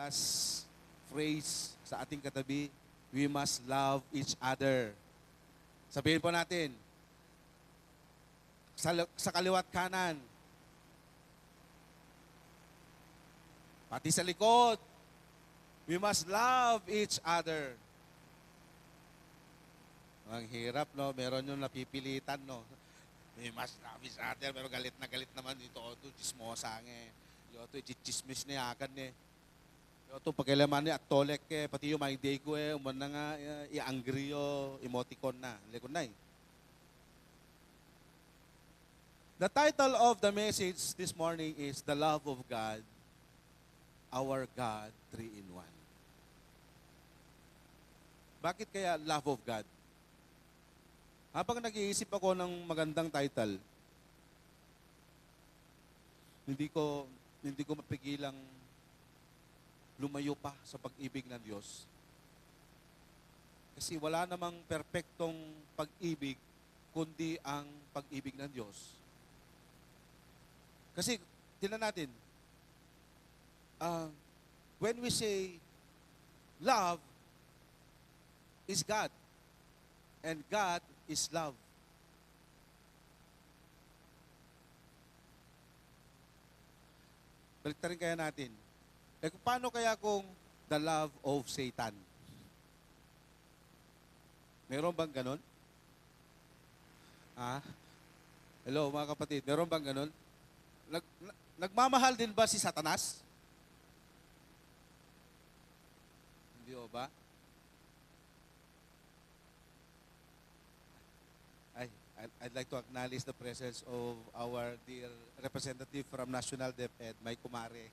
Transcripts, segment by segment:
last phrase sa ating katabi, we must love each other. Sabihin po natin, sa kaliwat kanan, pati sa likod, we must love each other. Ang hirap, no? Meron yung napipilitan, no? We must love each other, pero galit na galit naman dito. O, ito, chismosa nga eh. Ito, chismis na yakan eh. Ito, pagkailaman ni at tolek eh. Pati yung my day ko eh. Uman na nga, i-angry yo, emoticon na. Likod na eh. The title of the message this morning is The Love of God, Our God, 3-in-1. Bakit kaya love of God? Habang nag-iisip ako ng magandang title, hindi ko mapigilang lumayo pa sa pag-ibig ng Diyos. Kasi wala namang perpektong pag-ibig, kundi ang pag-ibig ng Diyos. Kasi, tingnan natin, when we say love is God, and God is love. Baliktarin kaya natin. Paano kaya kung the love of Satan? Meron bang ganon? Hello mga kapatid, meron bang ganon? Nagmamahal din ba si Satanas? Hindi ba? I'd like to acknowledge the presence of our dear representative from National DepEd, my kumare,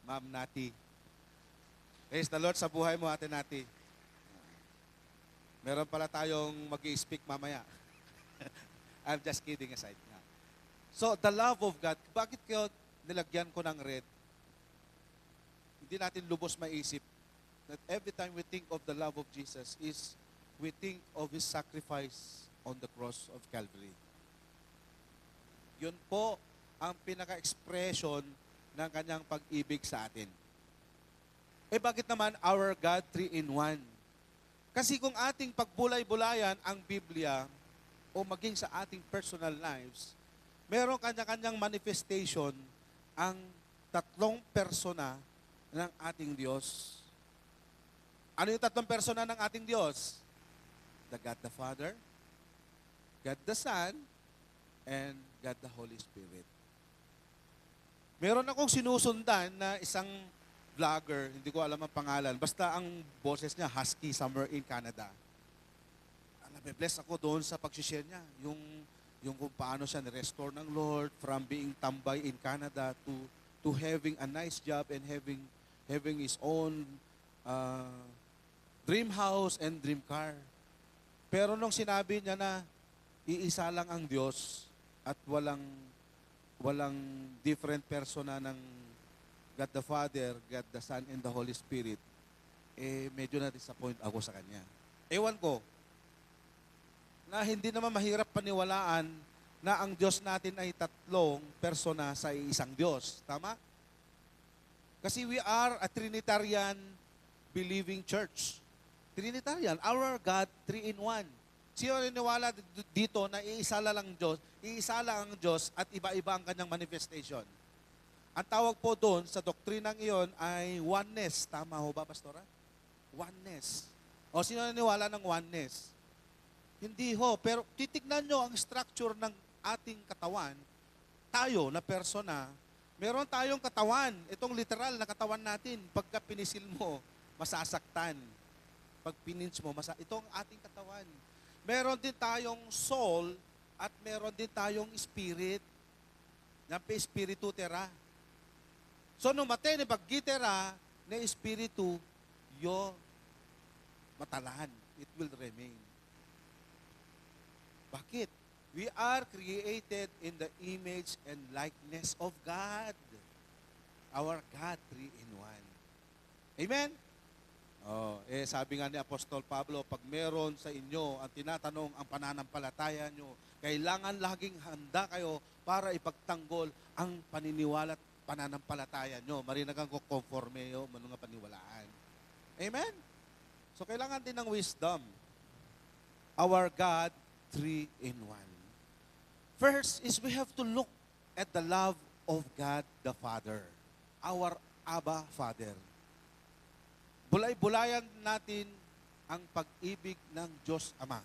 Ma'am Nati. Praise the Lord sa buhay mo, Ate Nati. Meron pala tayong mag-i-speak mamaya. I'm just kidding aside. So, the love of God, bakit kayo nilagyan ko ng red? Hindi natin lubos maisip that every time we think of the love of Jesus is we think of His sacrifice on the cross of Calvary. Yun po ang pinaka-expression ng kanyang pag-ibig sa atin. Bakit naman our God 3-in-1? Kasi kung ating pagbulay-bulayan ang Biblia o maging sa ating personal lives, merong kanya-kanyang manifestation ang tatlong persona ng ating Diyos. Ano yung tatlong persona ng ating Diyos? The God the Father, God the Son, and God the Holy Spirit. Meron akong sinusundan na isang vlogger, hindi ko alam ang pangalan, basta ang boses niya, husky, somewhere in Canada. Nabe-bless ako doon sa pag-share niya, yung kung paano siya ni-restore ng Lord from being tambay in Canada to having a nice job and having his own dream house and dream car. Pero nung sinabi niya na iisa lang ang Diyos at walang different persona ng God the Father, God the Son, and the Holy Spirit, medyo na-disappoint ako sa kanya. Ewan ko, na hindi naman mahirap paniwalaan na ang Diyos natin ay tatlong persona sa isang Diyos. Tama? Kasi we are a Trinitarian believing church. Trinitarian, our God, 3-in-1. Sino niniwala dito na iisa lang ang Diyos at iba-iba ang kanyang manifestation? Ang tawag po doon sa doktrinang iyon ay oneness. Tama ho ba, Pastora? Oneness. O sino naniwala ng oneness? Hindi ho, pero titignan nyo ang structure ng ating katawan, tayo na persona, meron tayong katawan, itong literal na katawan natin, pagka pinisil mo, masasaktan. Pag pinins mo, ito ang ating katawan. Meron din tayong soul at meron din tayong spirit. Yan pa espiritu tera. So, nung matay ni paggitera na espiritu, yo matalan. It will remain. Bakit? We are created in the image and likeness of God. Our God, 3-in-1. Amen? Sabi nga ni Apostol Pablo, pag meron sa inyo ang tinatanong ang pananampalataya nyo, kailangan laging handa kayo para ipagtanggol ang paniniwala pananampalataya nyo. Marinagan ko conforme yo, mga paniwalaan. Amen? So, kailangan din ng wisdom. Our God, 3 in 1. First is we have to look at the love of God the Father. Our Abba Father. Bulay-bulayan natin ang pag-ibig ng Diyos Ama.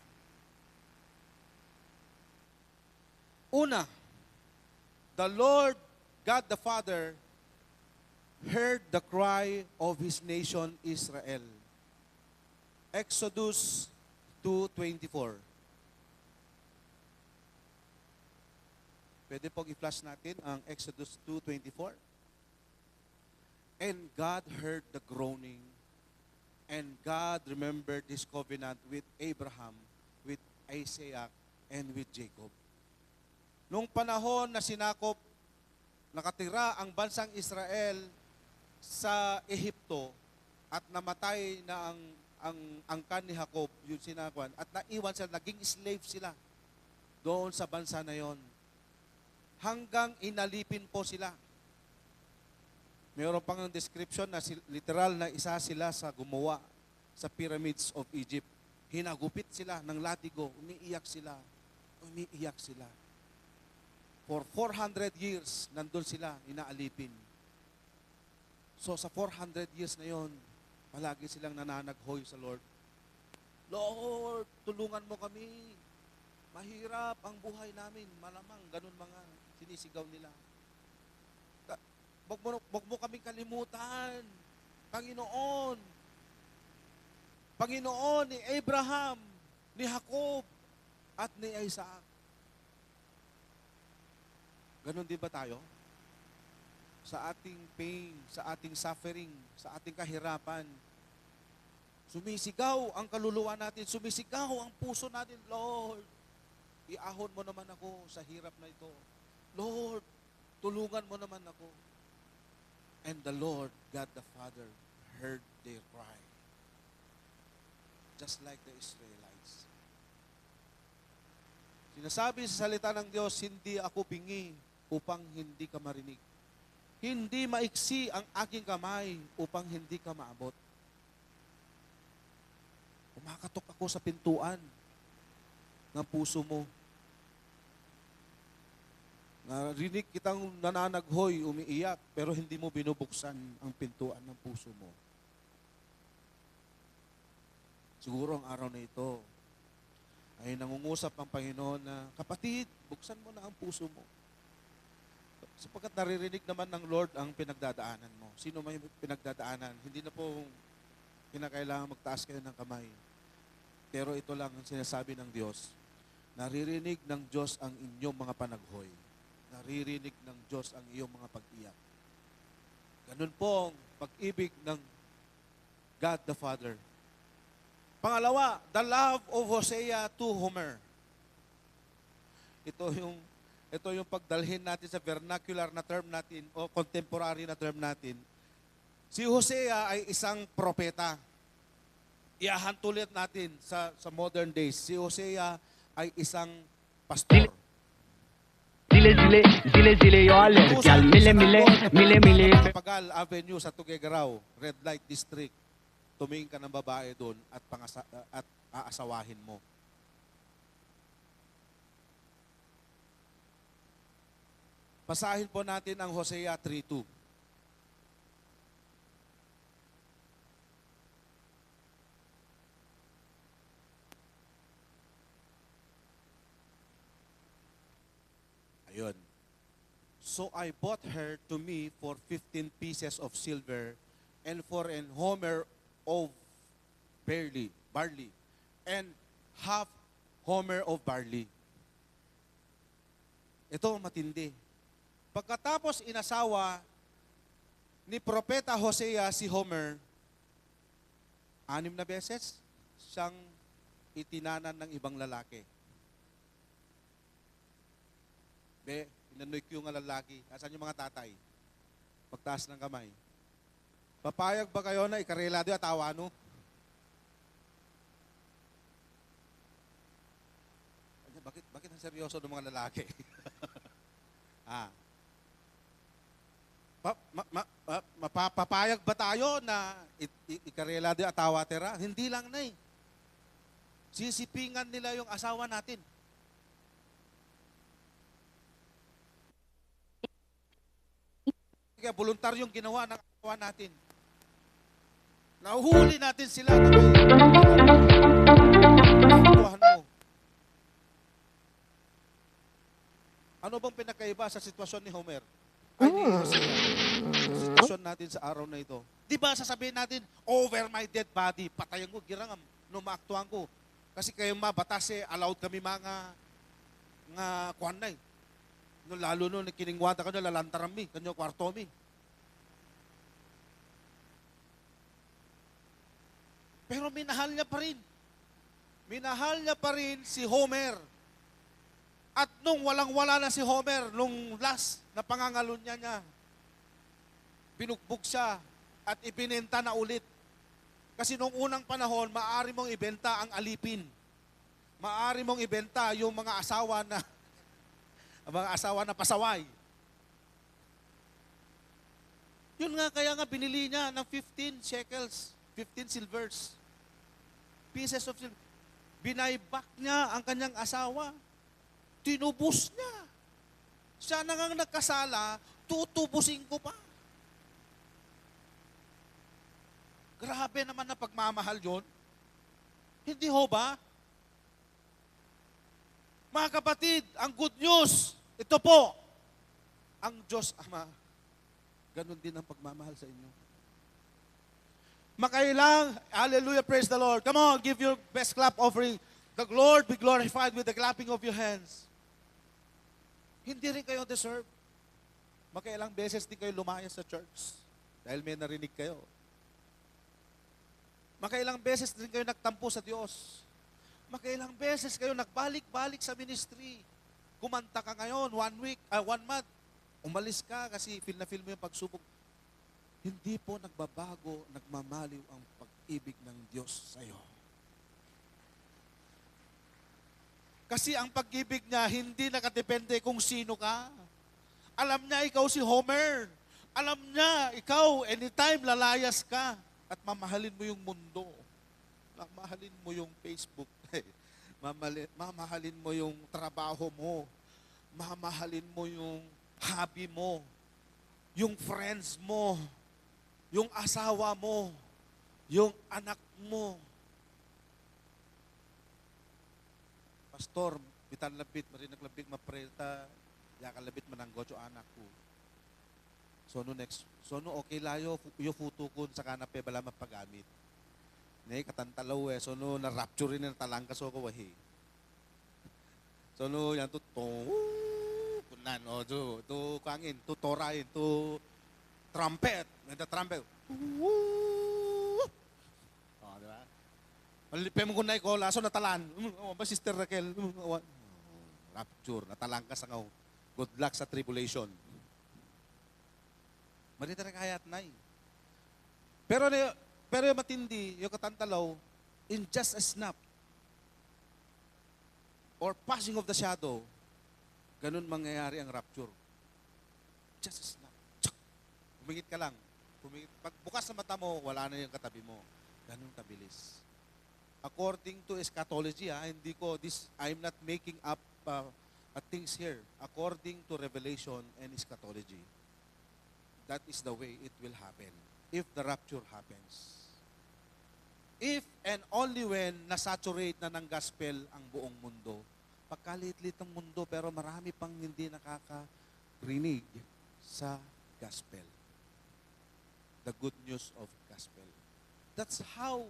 Una, the Lord God the Father heard the cry of His nation Israel. Exodus 2:24. Pwede pong i-flash natin ang Exodus 2:24. And God heard the groaning, and God remembered His covenant with Abraham, with Isaac, and with Jacob. Nung panahon na sinakop, nakatira ang bansang Israel sa Ehipto at namatay na ang angkan ni Jacob, yung sinakuan, at naiwan sila, naging slave sila doon sa bansa na yon. Hanggang inalipin po sila. Mayroon pang description na literal na isa sila sa gumawa sa pyramids of Egypt. Hinagupit sila ng latigo, umiiyak sila. For 400 years, nandun sila, inaalipin. So sa 400 years na yon, palagi silang nananaghoy sa Lord. Lord, tulungan mo kami. Mahirap ang buhay namin. Malamang, ganun mga sinisigaw nila. Wag mo kaming kalimutan. Panginoon. Panginoon ni Abraham, ni Jacob, at ni Isaac. Ganon din ba tayo? Sa ating pain, sa ating suffering, sa ating kahirapan, sumisigaw ang kaluluwa natin, sumisigaw ang puso natin, Lord, iahon mo naman ako sa hirap na ito. Lord, tulungan mo naman ako. And the Lord, God the Father, heard their cry. Just like the Israelites. Sinasabi sa salita ng Diyos, hindi ako bingi upang hindi ka marinig. Hindi maiksi ang aking kamay upang hindi ka maabot. Kumakatok ako sa pintuan ng puso mo. Narinig kitang nananaghoy, umiiyak, pero hindi mo binubuksan ang pintuan ng puso mo. Siguro ang araw na ito ay nangungusap ang Panginoon na, kapatid, buksan mo na ang puso mo. Sapagkat naririnig naman ng Lord ang pinagdadaanan mo. Sino may pinagdadaanan? Hindi na po kinakailangan magtaas kayo ng kamay. Pero ito lang ang sinasabi ng Diyos. Naririnig ng Diyos ang inyong mga panaghoy. Naririnig ng Diyos ang iyong mga pag-iyak. Ganun po ang pag-ibig ng God the Father. Pangalawa, the love of Hosea to Homer. Ito yung pagdalhin natin sa vernacular na term natin o contemporary na term natin. Si Hosea ay isang propeta. Iahantulit natin sa modern days. Si Hosea ay isang pastor. Zile, yo alert, y'all, mile. Pagal Avenue sa Tuguegarao, Red Light District. Tumingin ka ng babae doon at aasawahin mo. Basahin po natin ang Hosea 3:2. Ayun. So I bought her to me for 15 pieces of silver and for an homer of barley, and half homer of barley. Ito matindi. Pagkatapos inasawa ni Propeta Hosea si Homer, 6 na beses siyang itinanan ng ibang lalaki. Inanoy ko yung lalaki. Asan yung mga tatay? Pagtaas ng kamay. Papayag ba kayo na ikarelado at awano? Bakit ang seryoso ng mga lalaki? Mapapapayag ba tayo na ikarela di atawatera? Hindi lang na eh. Sisipingan nila yung asawa natin. Kaya voluntaryong ginawa ng asawa natin. Nahuhuli natin sila na may nakukuhan mo. Ano bang pinakaiba sa sitwasyon ni Homer? Ay, ni Hosea. Sa sitwasyon natin sa araw na ito. Di ba sasabihin natin, over my dead body, patayan ko, girangam, numaaktuhan ko. Kasi kayo batas allowed kami mga kuhan na eh. No, lalo no, kiningwata ka nyo, lalantaran mi, kanyo kwarto mi. Pero minahal niya pa rin. Minahal niya pa rin si Homer. At nung walang-wala na si Homer, nung last na pangangalunya niya, binugbog siya at ibinenta na ulit. Kasi nung unang panahon, maaari mong ibenta ang alipin. Maaari mong ibenta yung mga asawa na pasaway. Yun nga, kaya nga binili niya ng 15 shekels, 15 silvers. Pieces of silver. Binayback niya ang kanyang asawa. Tinubos niya. Siya na nga nagkasala, tutubusin ko pa. Grabe naman na pagmamahal yon. Hindi ho ba? Mga kapatid, ang good news, ito po, ang Diyos Ama, ganun din ang pagmamahal sa inyo. Makailang, hallelujah, praise the Lord. Come on, give your best clap offering. The Lord be glorified with the clapping of your hands. Hindi rin kayo deserve. Makailang beses din kayo lumayas sa church dahil may narinig kayo. Makailang beses din kayo nagtampo sa Diyos. Makailang beses kayo nagbalik-balik sa ministry. Kumanta ka ngayon, 1 month. Umalis ka kasi feel na feel mo yung pagsubok. Hindi po nagbabago, nagmamaliw ang pag-ibig ng Diyos sa iyo. Kasi ang pag-ibig niya, hindi nakadepende kung sino ka. Alam niya ikaw si Homer. Alam niya ikaw, anytime lalayas ka at mamahalin mo yung mundo. Mamahalin mo yung Facebook. Mamahalin mo yung trabaho mo. Mamahalin mo yung hobby mo. Yung friends mo. Yung asawa mo. Yung anak mo. Pastor, bitan labit, marinig labit, mapreta, yakalabit mananggocho anak ko. So no next, so no okay layo, yung futo kun sa kanape bala mapagamit. Nay katantalaw so no na-rapture rin na talangka so ko wahi. So no yan to kunan o to kangin, to torain, to trumpet, may trumpet. Oh, di ba? Malipay mo kunay ko, laso natalan. Ba Sister Raquel? Rapture, natalan ka sa ngaw. Good luck sa tribulation. Marita na kayat na Pero yung matindi, yung katantalaw, in just a snap, or passing of the shadow, ganun mangyayari ang rapture. Just a snap. Tsak! Humingit ka lang. Pag bukas na mata mo, wala na yung katabi mo. Ganun kabilis. According to eschatology, I'm not making up things here. According to Revelation and eschatology, that is the way it will happen if the rapture happens. If and only when nasaturate na ng gospel ang buong mundo. Pagkalit-lit ng mundo pero marami pang hindi nakakarinig sa gospel. The good news of gospel. That's how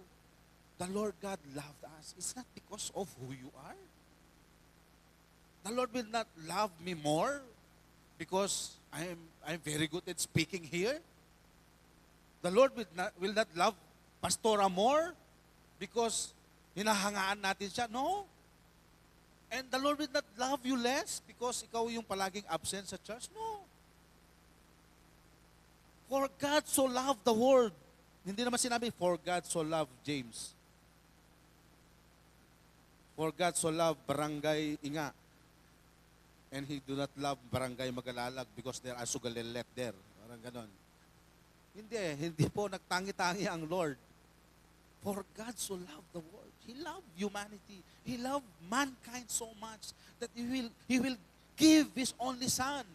the Lord God loved us. It's not because of who you are. The Lord will not love me more because I'm very good at speaking here. The Lord will not love Pastora more because hinahangaan natin siya. No. And the Lord will not love you less because ikaw yung palaging absent sa church. No. For God so loved the world. Hindi naman sinabi, for God so loved James. For God so loved Barangay Inga. And He do not love Barangay Magalalag because there are Sugalelet there. Parang ganon. Hindi po nagtangi-tangi ang Lord. For God so loved the world. He loved humanity. He loved mankind so much that He will give His only Son.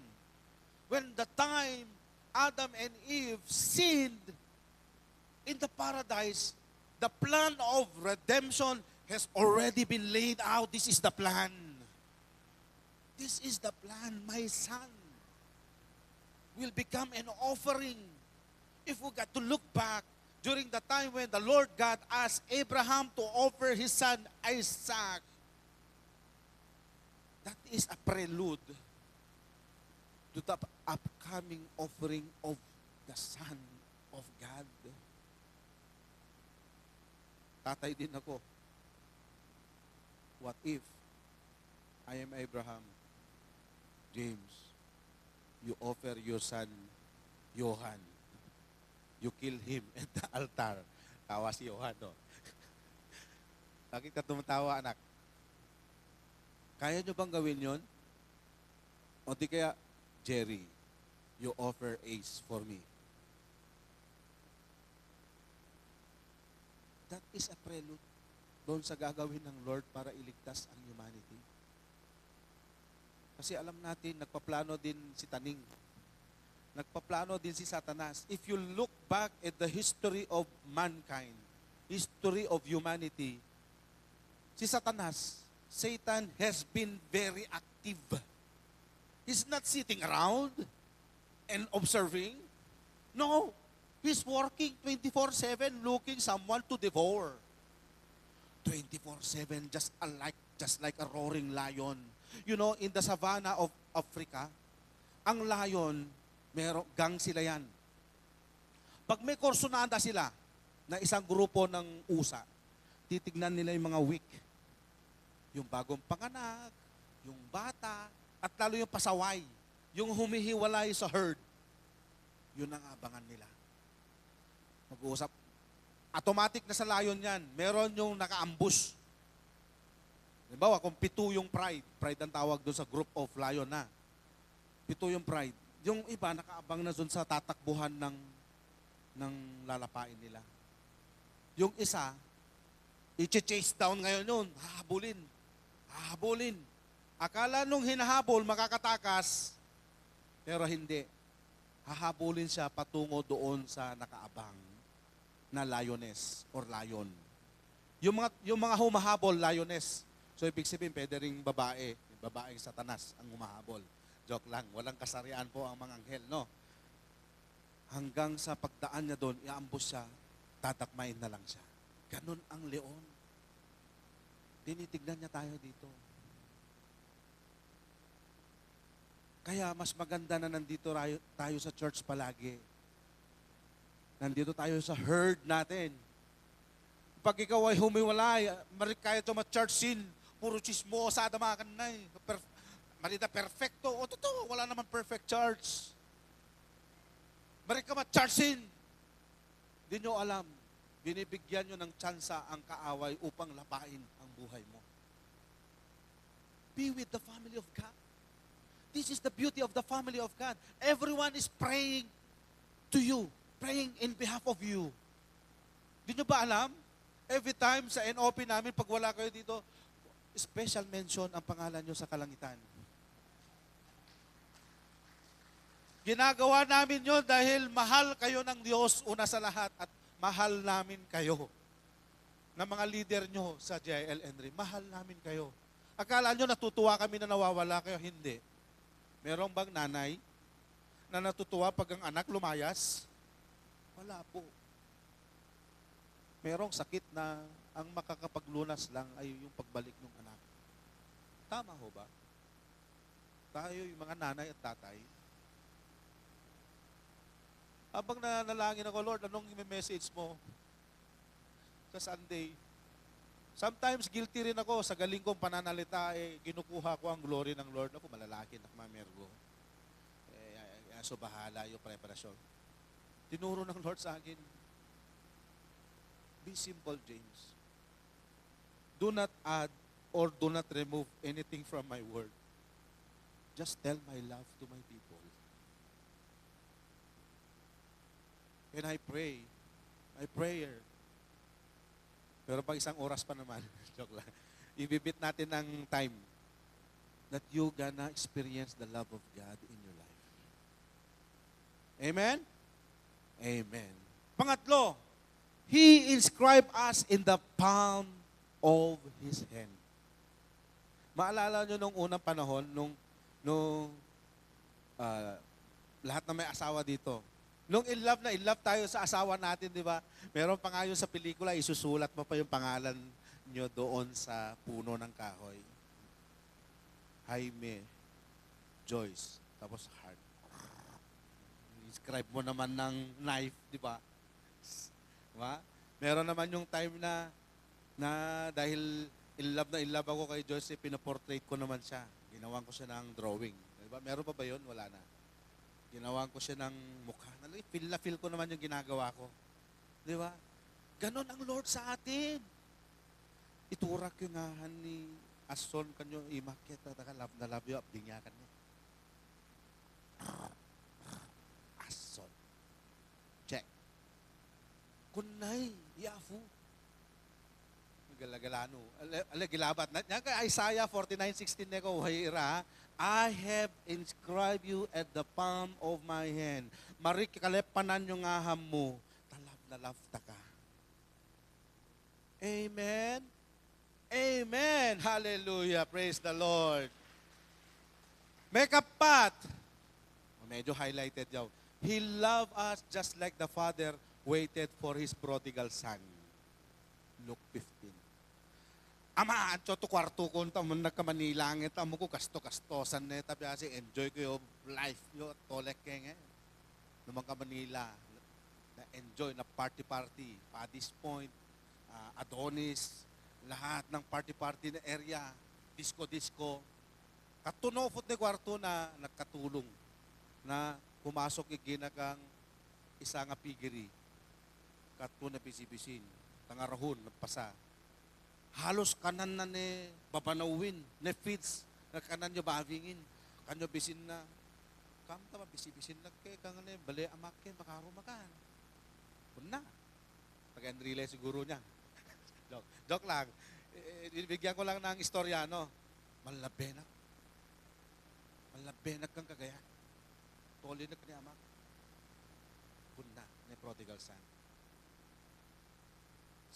When the time Adam and Eve sinned in the paradise, the plan of redemption has already been laid out. This is the plan. This is the plan. My Son will become an offering. If we got to look back during the time when the Lord God asked Abraham to offer his son Isaac, that is a prelude to the upcoming offering of the Son of God. Tatay din ako. What if I am Abraham? James, you offer your son Johan. You kill him at the altar. Tawa si Johan, no? Bakit ka tumatawa, anak? Kaya nyo bang gawin yon? O di kaya, Jerry, you offer Ace for me. That is a prelude doon sa gagawin ng Lord para iligtas ang humanity. Kasi alam natin, nagpaplano din si Taning. Nagpaplano din si Satanas. If you look back at the history of mankind, history of humanity, si Satanas, Satan has been very active. He's not sitting around and observing. No, he's working 24/7 looking someone to devour. 24/7 just like a roaring lion. You know, in the savannah of Africa, ang lion, gang sila yan. Pag may korsonada sila na isang grupo ng usa, titignan nila yung mga weak. Yung bagong panganak, yung bata, at lalo yung pasaway, yung humihiwalay sa herd. Yun ang abangan nila. Mag-uusap. Automatic na sa lion yan. Meron yung naka-ambush. Halimbawa, kung pito yung pride ang tawag doon sa group of lion na. Pito yung pride. Yung iba, nakaabang na doon sa tatakbuhan ng lalapain nila. Yung isa, i-chase down ngayon yun, hahabulin. Akala nung hinahabol, makakatakas, pero hindi. Hahabulin siya patungo doon sa nakaabang na lioness or lion. Yung mga humahabol, lioness. So ibig sabihin, pwede ring babae, yung babaeng Satanas ang humahabol. Joke lang, walang kasarian po ang mga anghel, no? Hanggang sa pagdaan niya doon, i-ambush siya, tatakmain na lang siya. Ganun ang leon. Tinitignan niya tayo dito. Kaya mas maganda na nandito tayo sa church palagi. Nandito tayo sa herd natin. Pag ikaw ay humiwalay, kaya ito ma-church scene, puro chismosa, damakan na eh. Marita perfecto. O totoo, wala naman perfect church. Marika ma-church scene. Hindi nyo alam, binibigyan nyo ng tsansa ang kaaway upang lapain ang buhay mo. Be with the family of God. This is the beauty of the family of God. Everyone is praying to you, praying in behalf of you. Di nyo ba alam? Every time sa NOP namin, pag wala kayo dito, special mention ang pangalan nyo sa kalangitan. Ginagawa namin yun dahil mahal kayo ng Diyos una sa lahat at mahal namin kayo. Na mga leader nyo sa JIL Henry, mahal namin kayo. Akala nyo natutuwa kami na nawawala kayo? Hindi. Merong bang nanay na natutuwa pag ang anak lumayas? Wala po. Merong sakit na ang makakapaglunas lang ay yung pagbalik ng anak. Tama ho ba? Tayo yung mga nanay at tatay. Habang nanalangin ako, Lord, anong i-message mo sa Sunday? Sometimes guilty rin ako sa galing kong pananalita, kinukuha ko ang glory ng Lord. Ako, malalaki na mamergo. So bahala yung preparasyon. Tinuro ng Lord sa akin, be simple, James. Do not add or do not remove anything from my word. Just tell my love to my people. when I pray, my prayer. Pero pag isang oras pa naman, joke lang, ibibit natin ng time that you gonna experience the love of God in your life. Amen? Amen. Pangatlo, He inscribed us in the palm of His hand. Maalala nyo nung unang panahon, nung lahat na may asawa dito, nung in love tayo sa asawa natin, di ba? Meron pa nga yun sa pelikula, isusulat mo pa yung pangalan nyo doon sa puno ng kahoy. Jaime, Joyce, tapos heart. Inscribe mo naman ng knife, di ba? Diba? Meron naman yung time na dahil in love ako kay Joyce, pinaportrait ko naman siya. Ginawan ko siya ng drawing. Diba? Meron pa ba yun? Wala na. Ginawan ko siya ng mukha. Feel na feel ko naman yung ginagawa ko. Di ba? Ganon ang Lord sa atin. Iturak yung ngahan ni Ason kanyo imakit at love na love yung abdingyakan niya. Ason. Check. Kunay, yafu. Galagalano. Gilabat. Nya kay Isaiah 49:16 ne ko hayra. I have inscribed you at the palm of my hand. Marik kalepanan yung aham mo. Talab na love ta ka. Amen. Amen. Hallelujah. Praise the Lord. May kapat. Medyo highlighted yaw. He loved us just like the Father waited for His prodigal son. Luke 15. Ama, ancho to kwarto ko, taman nagkamanilangit, amo ko kasto-kastosan na tabi kasi enjoy ko yung life yo, tolek kenge. Naman ka Manila, na enjoy na party-party, Paddy's Point, Adonis, lahat ng party-party na area, disco-disco. Katunofot ni kwarto na nagkatulong na pumasok iginakang isa nga pigiri. Katun na bisibisin, tangarahon, nagpasa. Halos kanan na ni babanawin, ni feeds, na kanan nyo bavingin, kanyo bisin na, kamta bisibisin na kay kang ni bali amakin, makaro makan. Kuna. Pag-enrile siguro niya. Joke lang. Ibigyan ko lang ng istorya, no? Malabenak. Malabenak kang kagaya. Toli na kani amak. Kuna, ni prodigal son.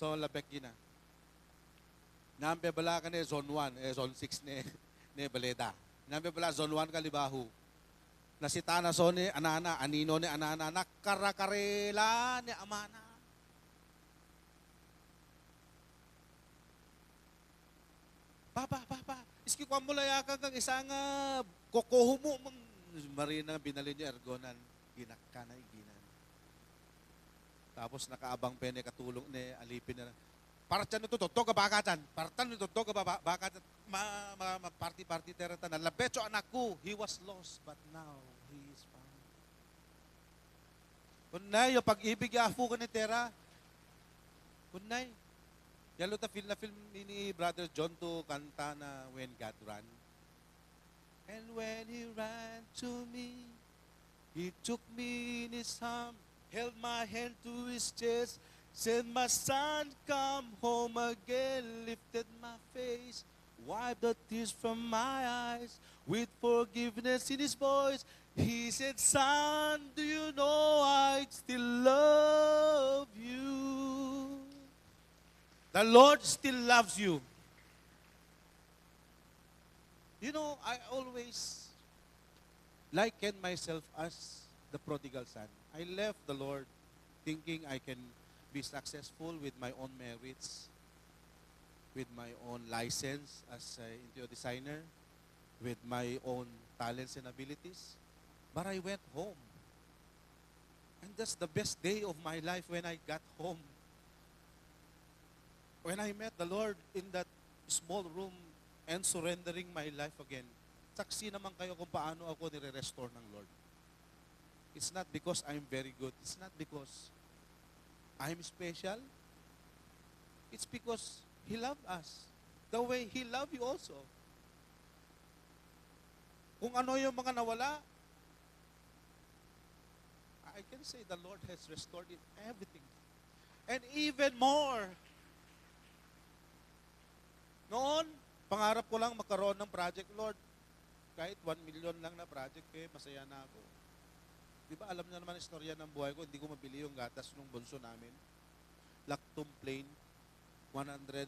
So, labek gina. Nambe bala ka ni zone 1, zone 6 ni Baleda. Nambe bala zone 1 ka libahu. Nasita na so ni anana, anino ni anana, nakarakarela ni amana. Papa, iski ko mo laya kang isang kokoho mo. Marina binali niya ergonan, ginakka na iginan. Tapos nakaabang pene katulong ni alipin na Partan nito to ka bakatan. Partan nito to ka bakatan. Party terata na labecho anakku. He was lost but now he is found. Kunay yung pag-ibig afu ko ni Tera. Kunay. Yalo ta film ni Brother John to kanta na When God Ran. And when he ran to me, he took me in his arm, held my hand to his chest. Said, my son, come home again, lifted my face, wiped the tears from my eyes, with forgiveness in his voice. He said, son, do you know I still love you? The Lord still loves you. You know, I always liken myself as the prodigal son. I left the Lord thinking I can be successful with my own merits, with my own license as an interior designer, with my own talents and abilities. But I went home. And that's the best day of my life when I got home. When I met the Lord in that small room and surrendering my life again, saksi naman kayo kung paano ako nire-restore ng Lord. It's not because I'm very good. It's not because I'm special. It's because He loved us. The way He loved you also. Kung ano yung mga nawala, I can say the Lord has restored it, everything. And even more. Noon, pangarap ko lang magkaroon ng project, Lord. Kahit 1 million lang na project, masaya na ako. Di ba, alam niyo naman ang istorya ng buhay ko, hindi ko mabili yung gatas ng bunso namin. Lactum plain, 280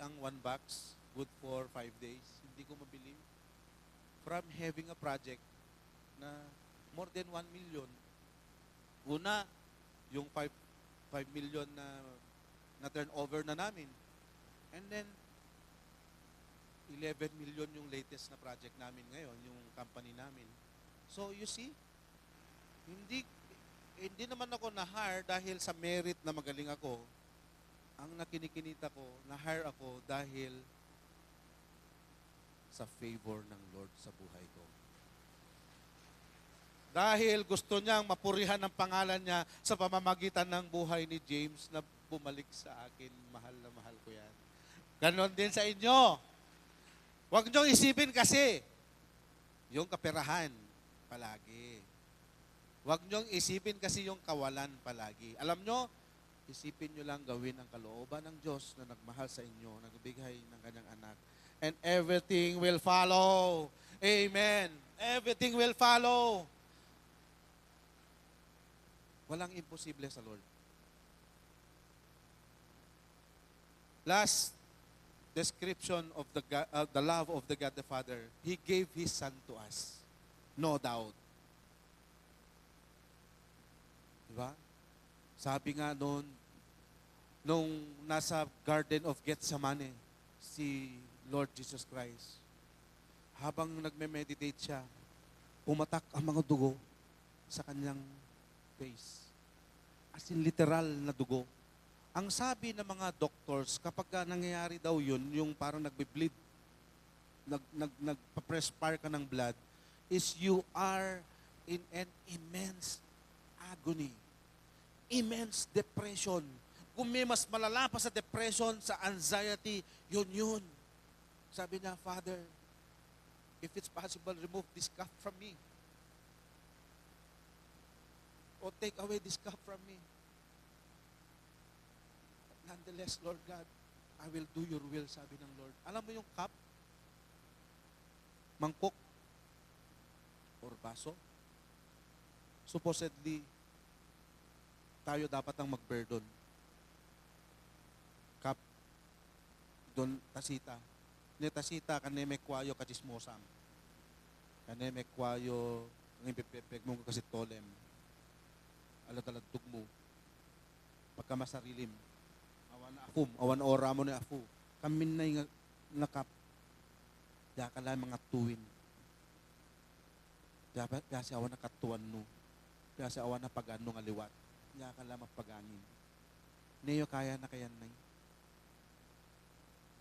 ang 1 box, good for 5 days. Hindi ko mabili. From having a project na more than 1 million, una, yung 5 million na turnover na namin. And then, 11 million yung latest na project namin ngayon, yung company namin. So, you see, hindi naman ako na-hire dahil sa merit na magaling ako. Ang nakinikinita ko, na-hire ako dahil sa favor ng Lord sa buhay ko. Dahil gusto niyang mapurihan ang pangalan niya sa pamamagitan ng buhay ni James na bumalik sa akin. Mahal na mahal ko yan. Ganon din sa inyo. Huwag niyong isipin kasi yung kaperahan palagi. Huwag niyong isipin kasi yung kawalan palagi. Alam nyo, isipin nyo lang gawin ang kalooban ng Diyos na nagmahal sa inyo, nagbigay ng kanyang anak. And everything will follow. Amen. Everything will follow. Walang imposible sa Lord. Last description of the love of the God the Father, He gave His Son to us. No doubt. Diba? Sabi nga noon, nung nasa Garden of Gethsemane, si Lord Jesus Christ, habang nagme-meditate siya, umatak ang mga dugo sa kanyang face. As in literal na dugo. Ang sabi ng mga doctors, kapag nangyayari daw yun, yung parang nagbe-bleed, nagpa-perspire ka ng blood, is you are in an immense agony. Immense depression. Kung may mas malala pa sa depression, sa anxiety, yun. Sabi niya, Father, if it's possible, remove this cup from me. O take away this cup from me. Nonetheless, Lord God, I will do your will, sabi ng Lord. Alam mo yung cup? Mangkok? Or baso? Supposedly, tayo dapat ang mag-burden. Cup, doon, tasita. Ni tasita, kaneme kwayo kachismosam. Kaneme kwayo, ang ipipipig mo kasi tolem. Alat-alatug mo. Pagka masarilim. Awan na afum, awan ora mo na afu. Kamin na yung nakap. Diya ka lang mga tuwin. Diya si awan na katuan no. Diya si awan na pagano nga liwat. Diya ka lang mapagangin. Neyo kaya na kayan na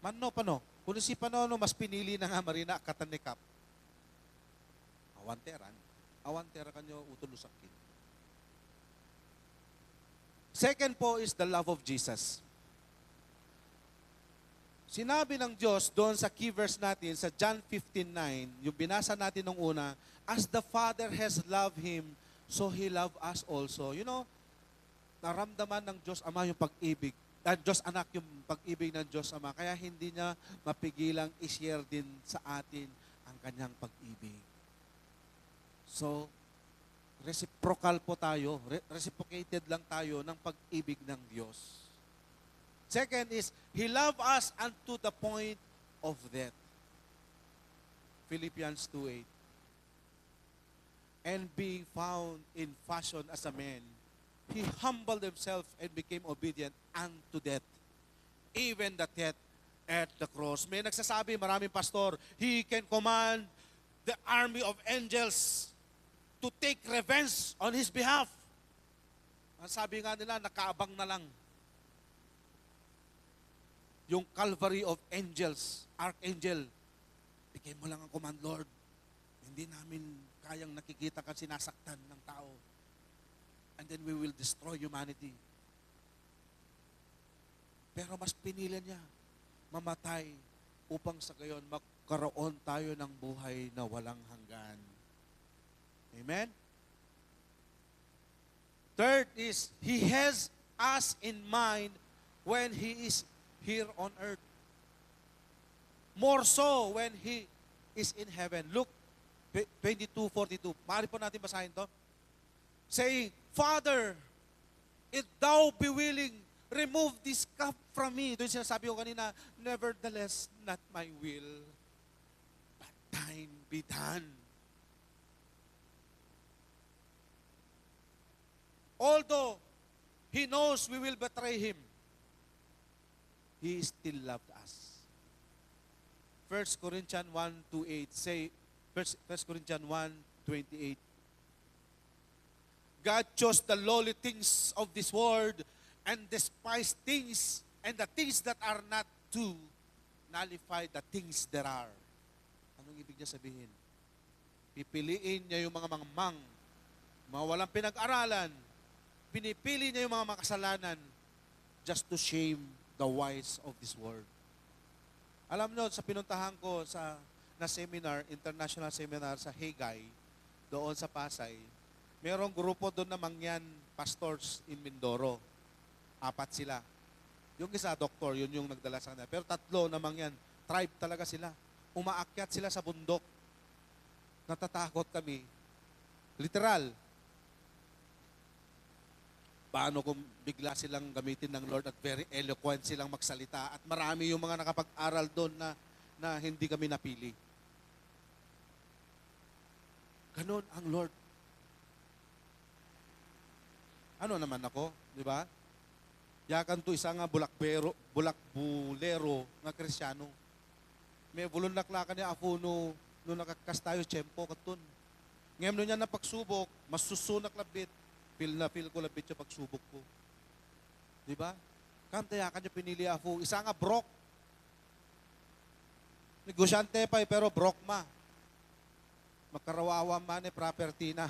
Mano, pano? Kung si pano, mas pinili na nga marina katan ni kap. Awanteran. Awantera kanyo utulusakin. Second po is the love of Jesus. Sinabi ng Diyos doon sa key verse natin, sa John 15:9, yung binasa natin nung una, as the Father has loved Him, so He loved us also. You know, naramdaman ng Diyos Ama yung pag-ibig, Diyos Anak yung pag-ibig ng Diyos Ama, kaya hindi niya mapigilang i-share din sa atin ang kanyang pag-ibig. So, reciprocal po tayo, reciprocated lang tayo ng pag-ibig ng Diyos. Second is, He loved us unto the point of death. Philippians 2:8. And being found in fashion as a man, He humbled Himself and became obedient unto death, even the death at the cross. May nagsasabi, maraming pastor, He can command the army of angels to take revenge on His behalf. Ang sabi nga nila, nakaabang na lang. Yung Calvary of angels, archangel, bigay mo lang ang command, Lord. Hindi namin kayang nakikita ka sinasaktan ng tao. And then we will destroy humanity. Pero mas pinili niya mamatay upang sa gayon magkaroon tayo ng buhay na walang hanggan. Amen? Third is, He has us in mind when He is here on earth. More so when He is in heaven. Luke 22:42. Maaari po natin basahin to. Saying, Father, if Thou be willing, remove this cup from me. Doon sinasabi ko kanina, nevertheless, not my will, but thine be done. Although He knows we will betray Him, He still loved us. 1 Corinthians 1:28 say, 1 Corinthians 1:28. God chose the lowly things of this world and despised things and the things that are not to nullify the things that are. Anong ibig niya sabihin? Pipiliin niya yung mga mangmang, mga walang pinag-aralan, pinipili niya yung mga makasalanan just to shame the wise of this world. Alam nyo, sa pinuntahan ko na seminar, international seminar sa Hagay, doon sa Pasay, merong grupo doon na mangyan pastors in Mindoro. 4 sila. Yung isa, doktor, yun yung nagdala sa kanila. Pero 3 na mangyan, tribe talaga sila. Umaakyat sila sa bundok. Natatakot kami. Literal. Paano kung bigla silang gamitin ng Lord at very eloquent silang magsalita at marami yung mga nakapag-aral doon na hindi kami napili. Ganon ang Lord. Ano naman ako, di ba? Yakan to isa nga bulakbulero nga Kristyano. May bulunlaklakan niya ako no nakakas tayo tiyempo katun. Ngayon niya na pagsubok, masusunak labit. Feel ko labit siya pagsubok ko. Di ba? Kantayakan niya pinili ako. Isa nga brok. Negosyante pa pero brok ma. Magkarawawa man property na.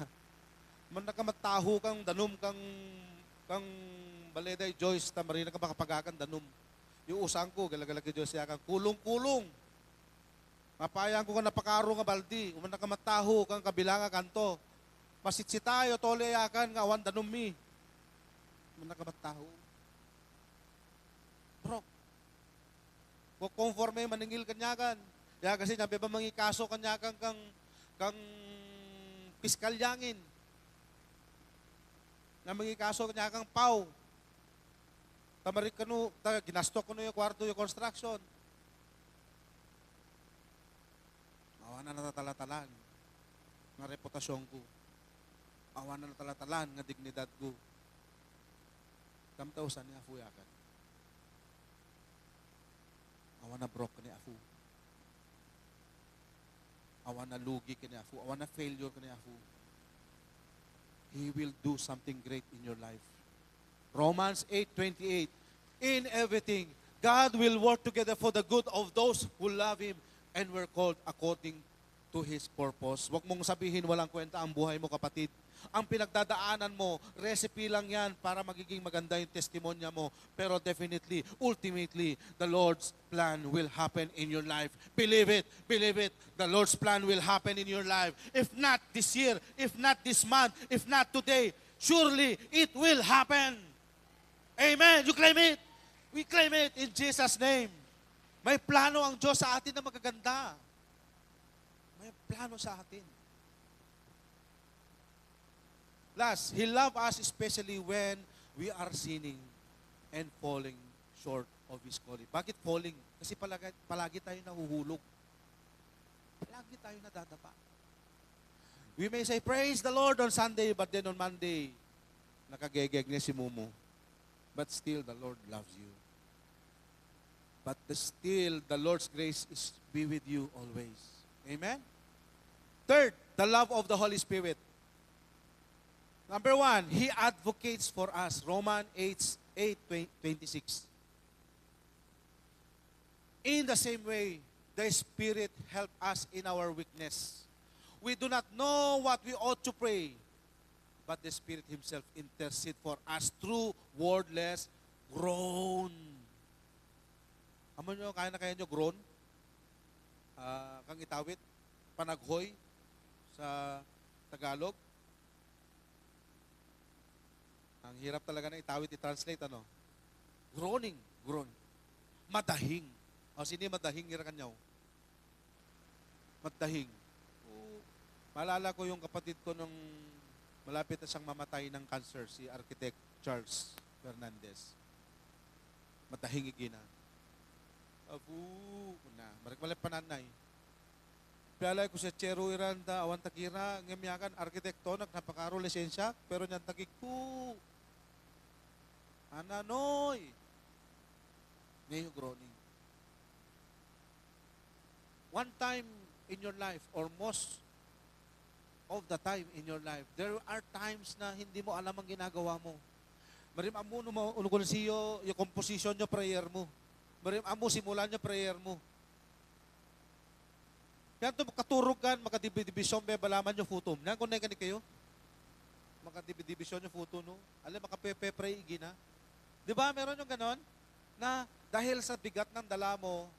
Man nakamataho kang danum kang Baleday Joyce tamarina ka makapagakan danum. Yung usang ko galagalag Joyce ya kang kulong-kulong. Mapayang ko nga napakaro nga baldi, man nakamataho kang kabilang nga kanto. Masitsi tayo tole yakan nga awan danum mi. Man nakamataho. Bro. Ko conforme maningil kanyakan. Ya kasi nabi ba mangikaso kanyakan kang piskal yangin. Na mangikaso niya kang pau. Tamarik kanu, ginastok ko no yung kwarto yung construction. Awan na natatala-talan ng reputasyon ko. Awan na natatala-talan ng dignidad ko. Kamtausan ni Afu yakan. Awan na broke ni Afu. Awan na lugi ka ni Afu. Awan na failure ka ni Afu. He will do something great in your life. Romans 8:28. In everything, God will work together for the good of those who love Him and were called according to His purpose. Huwag mong sabihin walang kwenta ang buhay mo, kapatid. Ang pinagdadaanan mo, recipe lang yan para magiging maganda yung testimonya mo. Pero definitely, ultimately, the Lord's plan will happen in your life. Believe it, believe it. The Lord's plan will happen in your life. If not this year, if not this month, if not today, surely it will happen. Amen. You claim it? We claim it in Jesus' name. May plano ang Diyos sa atin na magaganda. May plano sa atin. Last, He loves us especially when we are sinning and falling short of His calling. Bakit falling? Kasi palagi tayo nahuhulog. Palagi tayo nadadapa. We may say, praise the Lord on Sunday, but then on Monday, nakagegeg niya si Mumu. But still, the Lord loves you. But still, the Lord's grace is be with you always. Amen? Third, the love of the Holy Spirit. Number 1, He advocates for us. Romans 8:26. In the same way, the Spirit help us in our weakness. We do not know what we ought to pray, but the Spirit Himself intercede for us through wordless groan. Amo nyo, kaya na kaya nyo groan? Kang itawit, panaghoy sa Tagalog. Ang hirap talaga na itawid, i-translate, ano? Groaning. Groan. Madahing. O, sino yung madahing ira kanyaw? Madahing. O, maalala ko yung kapatid ko nung malapit na siyang mamatay ng cancer, si Architect Charles Fernandez. Madahing igina. Abu, na. Marikmalay pananay. Pialay ko sa Chero Iranda, awan takira, ngamiyakan, arkitekto, nagpakaro lisensya, pero nyan tagiku. Ananoy. Ngayon groaning. One time in your life, or most of the time in your life, there are times na hindi mo alam ang ginagawa mo. Marim amo no mo unugon siyo yung composition nyo prayer mo. Marim amo simulan nyo prayer mo. Yan to makaturugan, makadibidibisyon be balaman nyo futom. Nan kung nai kayo, makadibidibisyon nyo futo no. Alam makapepe-pray igina. 'Di ba? Meron yung ganon na dahil sa bigat ng dala mo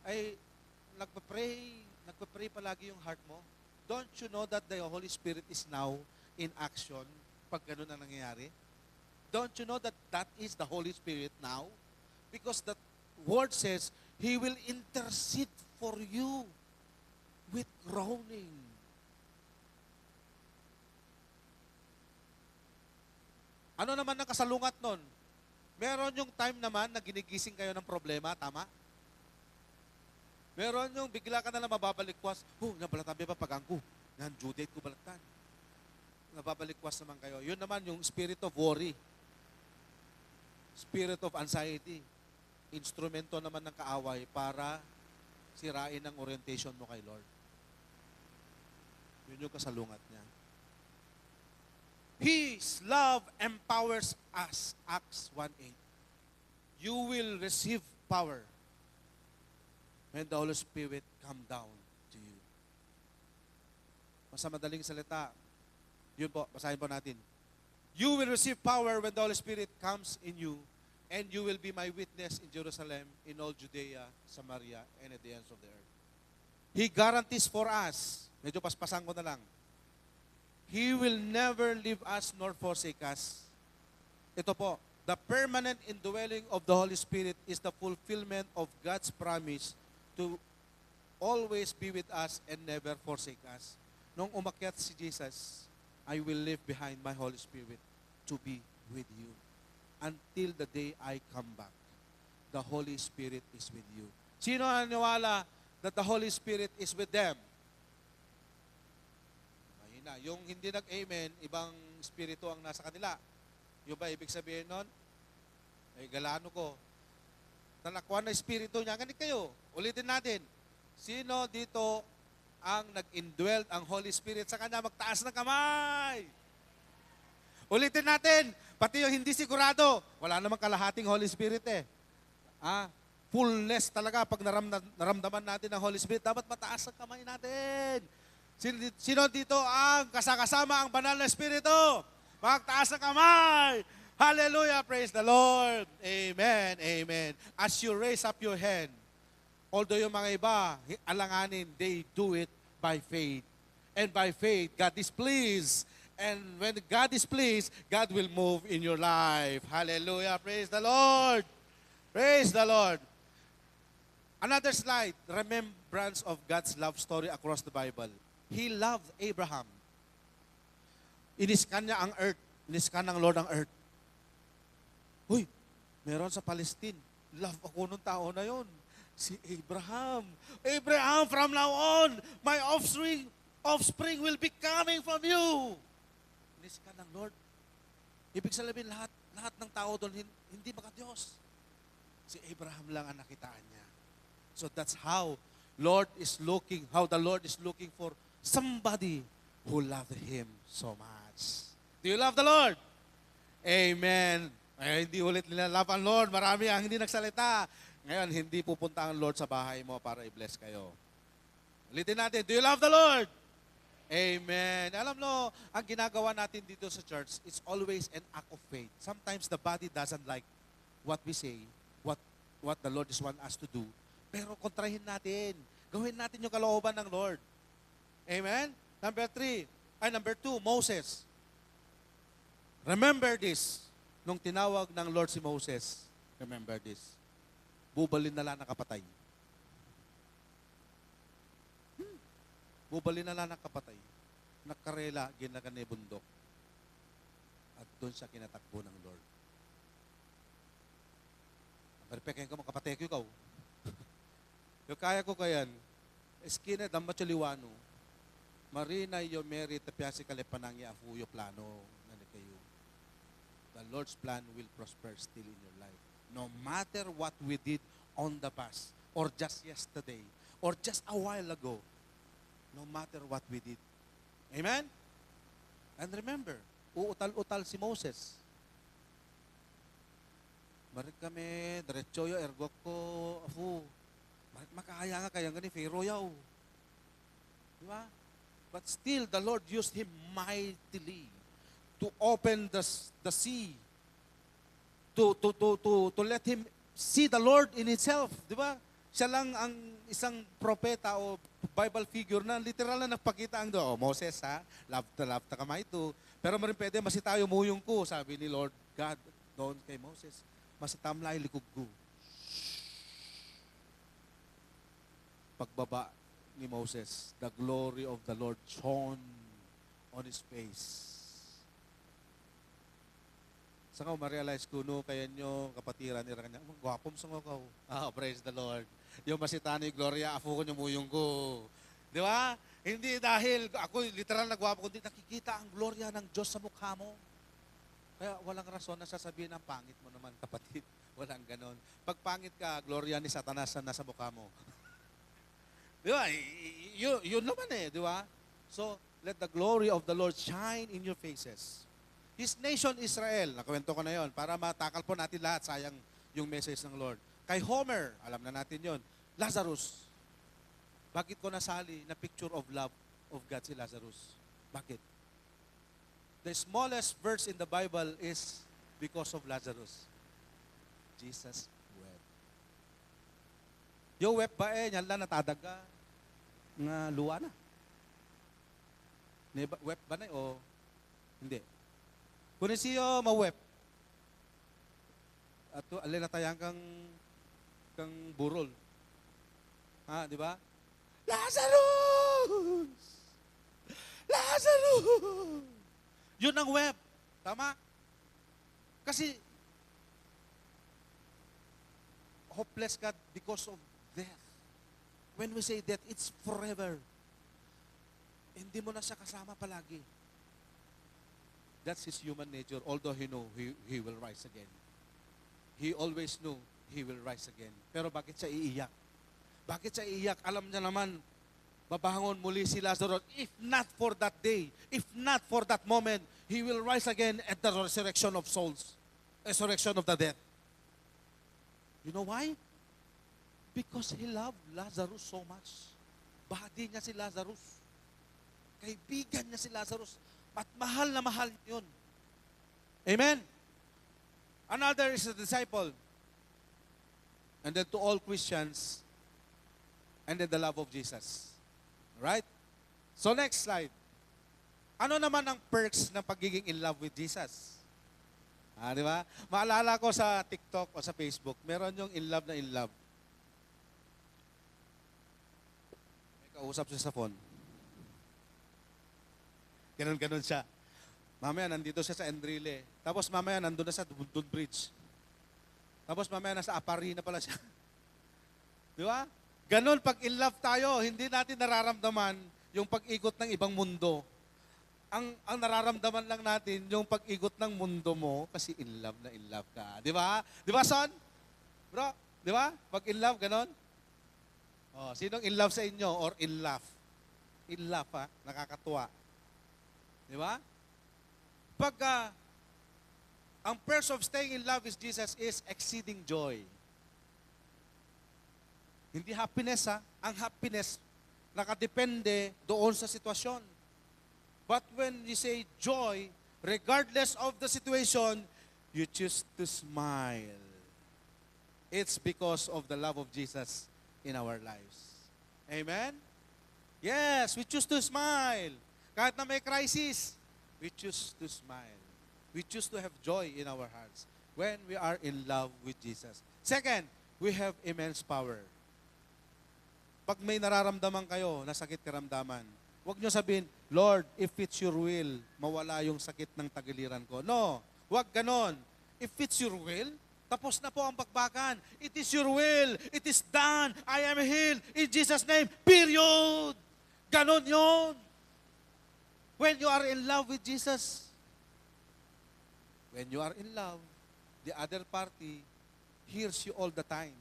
ay nagpe-pray palagi yung heart mo. Don't you know that the Holy Spirit is now in action pag ganun ang nangyayari? Don't you know that that is the Holy Spirit now? Because the word says, He will intercede for you with groaning. Ano naman ang kasalungat nun? Meron yung time naman na ginigising kayo ng problema, tama? Meron yung bigla ka na lang mababalikwas, nabalatabi ba pag-angko? Nan, due date ko balatan. Nababalikwas naman kayo. Yun naman yung spirit of worry. Spirit of anxiety. Instrumento naman ng kaaway para sirain ang orientation mo kay Lord. Yun yung kasalungat niya. His love empowers us. Acts 1:8. You will receive power when the Holy Spirit come down to you. Mas madaling salita. Yun po, basahin po natin. You will receive power when the Holy Spirit comes in you, and you will be my witness in Jerusalem, in all Judea, Samaria, and at the ends of the earth. He guarantees for us, medyo paspasan ko na lang, He will never leave us nor forsake us. Ito po, the permanent indwelling of the Holy Spirit is the fulfillment of God's promise to always be with us and never forsake us. Nung umakyat si Jesus, I will leave behind my Holy Spirit to be with you. Until the day I come back, the Holy Spirit is with you. Sino ang naniwala that the Holy Spirit is with them? Mahina. Yung hindi nag-amen, ibang spirito ang nasa kanila. Yung ba ibig sabihin nun? Ay, galano ko. Nalakuan na espiritu niya. Ganit kayo. Ulitin natin. Sino dito ang nag-indwelt ang Holy Spirit sa kanya? Magtaas ng kamay. Ulitin natin. Pati yung hindi sigurado. Wala namang kalahating Holy Spirit eh. Fullness talaga pag naramdaman natin ang Holy Spirit. Dapat mataas ang kamay natin. Sino dito ang kasama ang banal na Espiritu? Magtaas ang kamay. Hallelujah. Praise the Lord. Amen. Amen. As you raise up your hand, although yung mga iba, alanganin, they do it by faith. And by faith, God is pleased. And when God is pleased, God will move in your life. Hallelujah. Praise the Lord. Praise the Lord. Another slide, remembrance of God's love story across the Bible. He loved Abraham. Iniskan niya ang earth. Iniskan ng Lord ang earth. Uy, meron sa Palestine. Love ako nung tao na yon. Si Abraham. Abraham, from now on, my offspring will be coming from you. Iniskan ng Lord. Ibig sabihin, lahat ng tao doon, hindi maka-Diyos. Si Abraham lang ang nakitaan niya. So that's how the Lord is looking for somebody who loved Him so much. Do you love the Lord? Amen. Ay, hindi ulit nila love ang Lord. Marami ang hindi nagsalita. Ngayon, hindi pupunta ang Lord sa bahay mo para i-bless kayo. Ulitin natin, do you love the Lord? Amen. Alam mo, ang ginagawa natin dito sa church, it's always an act of faith. Sometimes the body doesn't like what we say, what the Lord is want us to do. Pero kontrahin natin. Gawin natin yung kalooban ng Lord. Amen? Number 3, Number 2, Moses. Remember this. Nung tinawag ng Lord si Moses, remember this. Bubalin na lang nakapatay. Bubalin na lang nakapatay. Nakarela, ginagan ni bundok. At doon siya kinatakbo ng Lord. Perpeken ko makapatay ko ikaw. Yung kaya ko kayan, eskina damat liwano, marina yo merit tapiasi kalepanang afuyo plano na kayo. The Lord's plan will prosper still in your life. No matter what we did on the past, or just yesterday, or just a while ago, no matter what we did. Amen? And remember, uutal-utal si Moses. Marit kami, diretso yo, ergok ko, afu. Marit makahaya nga kaya nga ni Pharaoh yaw. Di ba? But still, the Lord used him mightily to open the sea, to let him see the Lord in itself. Di ba? Siya lang ang isang propeta o Bible figure na literal na nagpakita ang do. Oh, Moses ha, love ta kamay to. Pero marin pwede masitayo muyong ko, sabi ni Lord God doon kay Moses. Masitamlay likog ko. Pagbaba ni Moses, the glory of the Lord shone on his face. Sa nga, ma-realize ko, no, kaya nyo, kapatiran, ira kanya, gwapom sa nga ko. Praise the Lord. Yung masita ni Gloria, afu ko nyo muyong ko. Di ba? Hindi dahil ako literal na gwapo, kundi nakikita ang gloria ng Diyos sa mukha mo. Kaya walang rason na sasabihin ang pangit mo naman, kapatid. Walang ganon. Pag pangit ka, gloria ni Satanas na nasa mukha mo. Di ba? Yun naman eh, di ba? So, let the glory of the Lord shine in your faces. His nation Israel, nakawento ko na yon para matakal po natin lahat, sayang yung message ng Lord. Kay Homer, alam na natin yon. Lazarus. Bakit ko nasali na picture of love of God si Lazarus? Bakit? The smallest verse in the Bible is because of Lazarus. Jesus wept. Yung wept ba nyan lang natadaga nga luwa na? Wept ba na o hindi? Kung siyo ma-wep, at alin na tayang kang burol. Ha, di ba? Lazarus! Lazarus! Yun ang web. Tama? Kasi, hopeless ka because of death. When we say death, it's forever. Hindi mo na siya kasama palagi. That's his human nature, although he know he will rise again. He always knew he will rise again. Pero bakit siya iiyak? Bakit siya iiyak? Alam niya naman, babangon muli si Lazarus. If not for that day, if not for that moment, he will rise again at the resurrection of souls. Resurrection of the dead. You know why? Because he loved Lazarus so much. Bahagi niya si Lazarus. Kaibigan niya si Lazarus. At mahal na mahal yun. Amen? Another is a disciple. And then to all Christians, and then the love of Jesus. Right? So next slide. Ano naman ang perks ng pagiging in love with Jesus? Di ba? Maalala ko sa TikTok o sa Facebook, meron yung in love na in love. May kausap siya sa phone. Ganon-ganon siya. Mamaya nandito siya sa Enrile. Tapos mamaya nandun na sa Dundun Bridge. Tapos mamaya nasa Apari na pala siya. Di ba? Ganon, pag in love tayo, hindi natin nararamdaman yung pag-ikot ng ibang mundo. Ang nararamdaman lang natin yung pag-ikot ng mundo mo kasi in love ka. Di ba? Di ba, son? Bro, di ba? Pag in love, ganon? Oh, sinong in love sa inyo or in love? In love, ha? Nakakatuwa. Di ba? Pag ang perks of staying in love with Jesus is exceeding joy. Hindi happiness ha. Ang happiness nakadepende doon sa sitwasyon. But when you say joy, regardless of the situation, you choose to smile. It's because of the love of Jesus in our lives. Amen? Yes, we choose to smile. Kahit na may crisis, we choose to smile. We choose to have joy in our hearts when we are in love with Jesus. Second, we have immense power. Pag may nararamdaman kayo na sakit karamdaman, huwag nyo sabihin, Lord, if it's your will, mawala yung sakit ng tagiliran ko. No, huwag ganon. If it's your will, tapos na po ang bakbakan. It is your will. It is done. I am healed. In Jesus' name, period. Ganon yun. When you are in love with Jesus, when you are in love, the other party hears you all the time.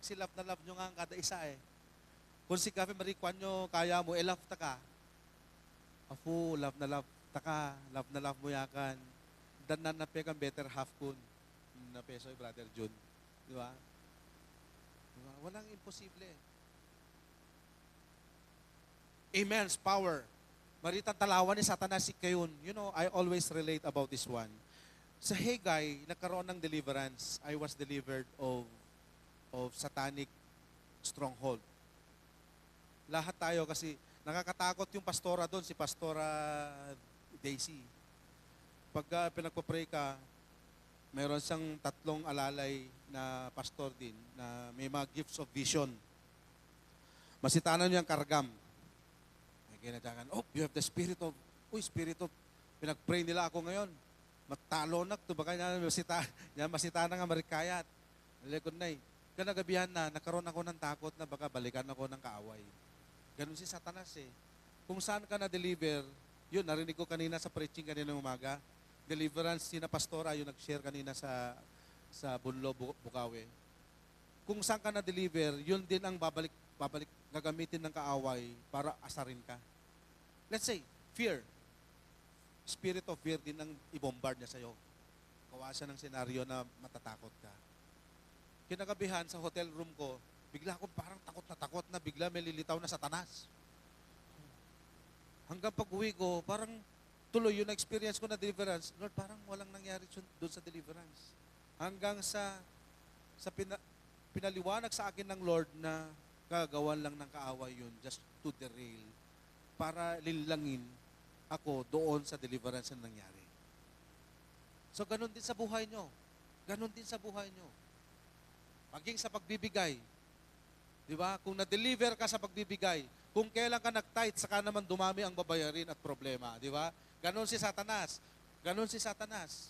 Kasi love na love nyo nga ang kada isa eh. Kung si Cafe Marie Kwan nyo, kaya mo, love ta ka. Afu, love na love mo yakan. Dan na napekang better half kun. Na peso Brother Jun. Di ba? Diba? Walang imposible. Immense power. Maritang talawan ni Satanas si Kayon. You know, I always relate about this one. Sa Haggai, nagkaroon ng deliverance. I was delivered of satanic stronghold. Lahat tayo kasi nakakatakot yung pastora doon, si Pastora Daisy. Pagka pinagpa-pray ka, mayroon siyang 3 alalay na pastor din na may mga gifts of vision. Masitanan niyo ang kargam. Kinatakan, oh, you have the spirit of, pinag-pray nila ako ngayon. Matalonak to, baka masita na nga marikayat. Nalikod na eh. Kanagabihan na, nagkaroon ako ng takot na baka balikan ako ng kaaway. Ganun si Satanas eh. Kung saan ka na-deliver, yun, narinig ko kanina sa preaching kanina umaga, deliverance, sina pastora, yung nag-share kanina sa Bunlo, Bukawi. Kung saan ka na-deliver, yun din ang babalik gagamitin ng kaaway para asarin ka. Let's say, fear. Spirit of fear din ang i-bombard niya sa'yo. Kawasan ng senaryo na matatakot ka. Kinagabihan sa hotel room ko, bigla ako parang takot na bigla may lilitaw na Satanas. Hanggang pag-uwi ko, parang tuloy yung experience ko na deliverance. Lord, parang walang nangyari doon sa deliverance. Hanggang sa pinaliwanag sa akin ng Lord na gagawan lang ng kaaway yun just to derail para linlangin ako doon sa deliverance na nangyari. So, ganun din sa buhay nyo. Ganun din sa buhay nyo. Maging sa pagbibigay. Di ba? Kung na-deliver ka sa pagbibigay, kung kailan ka nag-tithe, saka naman dumami ang babayarin at problema. Di ba? Ganun si Satanas. Ganun si Satanas.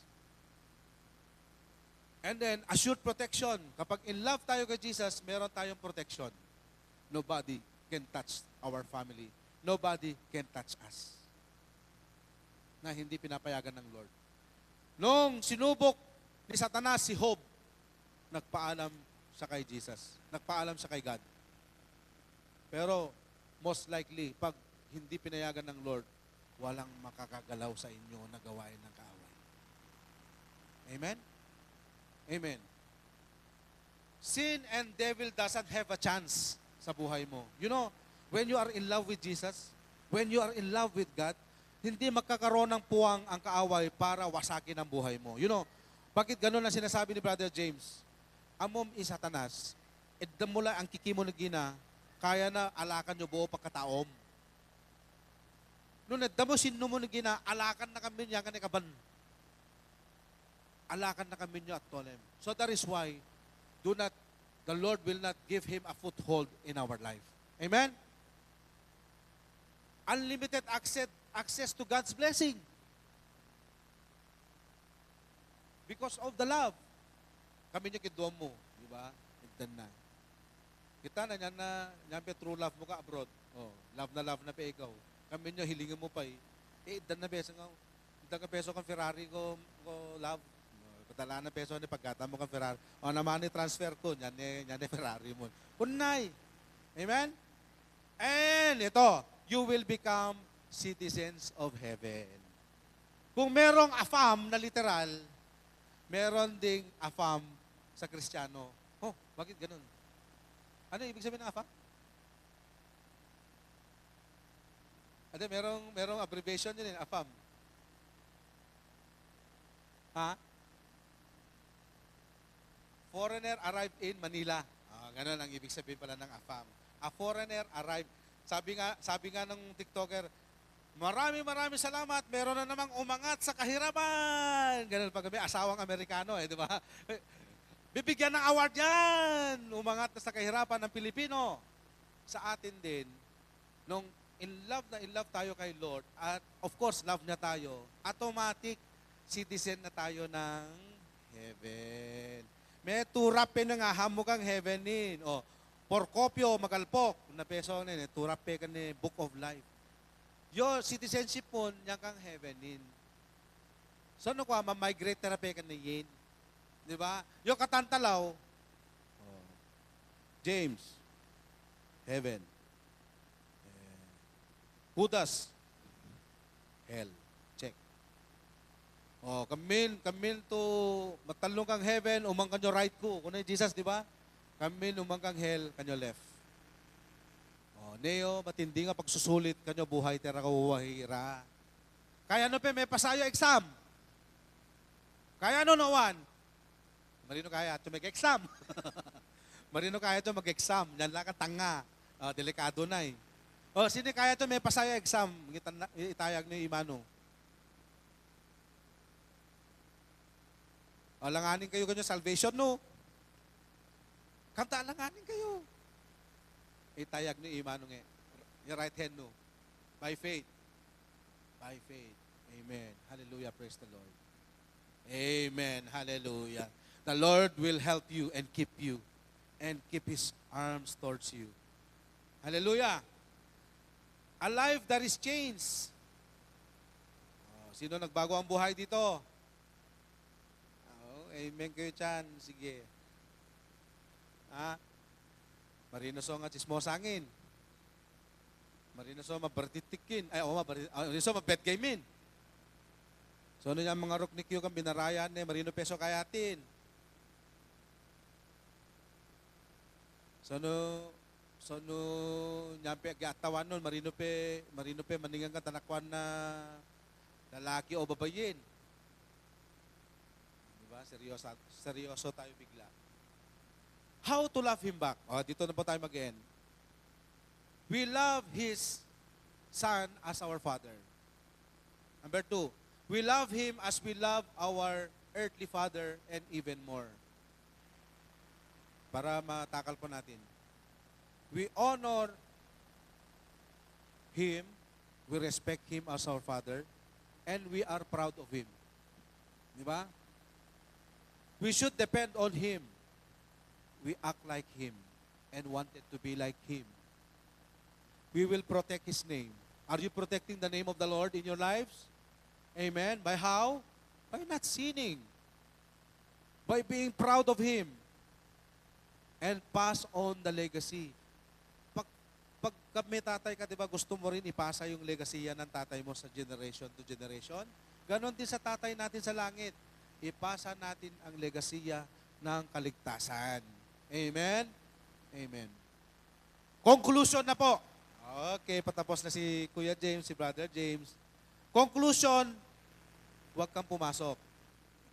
And then, assured protection. Kapag in love tayo kay Jesus, meron tayong protection. Nobody can touch our family. Nobody can touch us. Na hindi pinapayagan ng Lord. Nung sinubok ni Satanas si Job, nagpaalam siya kay Jesus. Nagpaalam siya kay God. Pero, most likely, pag hindi pinayagan ng Lord, walang makakagalaw sa inyo na gawain ng kaaway. Amen? Amen. Sin and devil doesn't have a chance sa buhay mo. You know, when you are in love with Jesus, when you are in love with God, hindi magkakaroon ng puwang ang kaaway para wasakin ang buhay mo. You know, bakit ganun ang sinasabi ni Brother James? Amom is Satanas, edam mula ang kikimo na gina, kaya na alakan nyo buo pagkataom. Nung edam mo sino mo na gina, alakan na kami niya kanikaban. Alakan na kami niyo at tolem. So that is why, the Lord will not give him a foothold in our life. Amen? Unlimited access to God's blessing. Because of the love. Kami niya kiduam mo. Di ba? Igdan na. Kita na yan pe true love mo ka abroad. Oh, love na pe ikaw. Kami niya hilingin mo pa eh. Igdan na beso nga. Igdan ka peso kang Ferrari ko love. Patala na peso ni pagkata mo kang Ferrari. O naman ni transfer ko. Yan ni Ferrari mo. Kunay. Amen? And ito, you will become citizens of heaven. Kung merong afam na literal, meron ding afam sa Kristiyano. Oh, bakit ganun? Ano ibig sabihin ng afam? Ate, merong abbreviation yun eh, afam. Ha? Foreigner arrived in Manila. Ganun ang ibig sabihin pala ng afam. A foreigner arrived. Sabi nga ng TikToker, Maraming salamat. Meron na namang umangat sa kahirapan. Ganun pag may asawang Amerikano, di ba? Bibigyan ng award yan. Umangat na sa kahirapan ng Pilipino. Sa atin din, nung in love tayo kay Lord, at of course, love niya tayo, automatic citizen na tayo ng heaven. May turape na nga, hamog ang heavenin. O, porkopyo, magalpok, na peso na yun, turape ka ni Book of Life. Your citizenship mo, niyan kang heavenin. So, ano kwa, ma-migrate terape ka na yin. Di ba? Yung katantalaw, James, heaven. Judas, hell. Check. Kamil to matalong kang heaven, umang kanyo right ko. Kung na Jesus, di ba? Kamil, umang kang hell, kanyo left. Neo, matindi nga pagsusulit kanyo buhay, tera kawahira. Kaya ano pe, may pasayo exam. Kaya ano nawan? Marino kaya ito mag-exam. Marino kaya ito mag-exam. Yan lang ang tanga. Delikado na eh. Sino kaya ito may pasayo exam? Itayag ni Imano. Langanin kayo kanyo salvation, no? Kanta, langanin kayo. Itayag ni Imano nga. Your right hand, no? By faith. By faith. Amen. Hallelujah. Praise the Lord. Amen. Hallelujah. The Lord will help you and keep His arms towards you. Hallelujah. A life that is changed. Sino nagbago ang buhay dito? Amen kayo dyan. Sige. Marino so nga chismosangin. Marino so mabarditikin. Marino so mabetgaymin. So ano yung mga rok ni Q kang binarayan marino peso kayatin. So no nyampe agatawan nun, marino pe maningang ka tanakwan na lalaki o babayin. Diba? Seryoso tayo bigla. How to love Him back? Dito na po tayo mag-end. We love His Son as our Father. Number 2, we love Him as we love our earthly father and even more. Para matakal po natin. We honor Him, we respect Him as our Father, and we are proud of Him. Di ba? We should depend on Him. We act like Him and wanted to be like Him. We will protect His name. Are you protecting the name of the Lord in your lives? Amen. By how? By not sinning. By being proud of Him. And pass on the legacy. Pag may tatay ka, di ba, gusto mo rin ipasa yung legacy yan ng tatay mo sa generation to generation? Ganon din sa tatay natin sa langit. Ipasa natin ang legasiya ng kaligtasan. Amen? Amen. Conclusion na po. Okay, patapos na si Kuya James, si Brother James. Conclusion, huwag kang pumasok.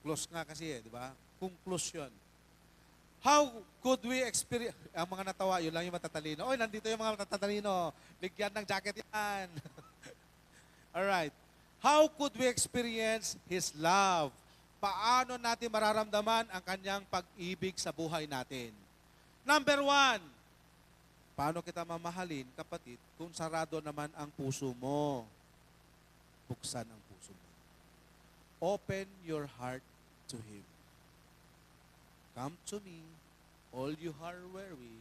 Close nga kasi di ba? Conclusion. How could we experience, ang mga natawa, yun lang yung matatalino. Oy, nandito yung mga matatalino. Bigyan ng jacket yan. Alright. How could we experience His love? Paano natin mararamdaman ang kanyang pag-ibig sa buhay natin? Number 1, paano kita mamahalin, kapatid, kung sarado naman ang puso mo? Buksan ang puso mo. Open your heart to Him. Come to me, all you are weary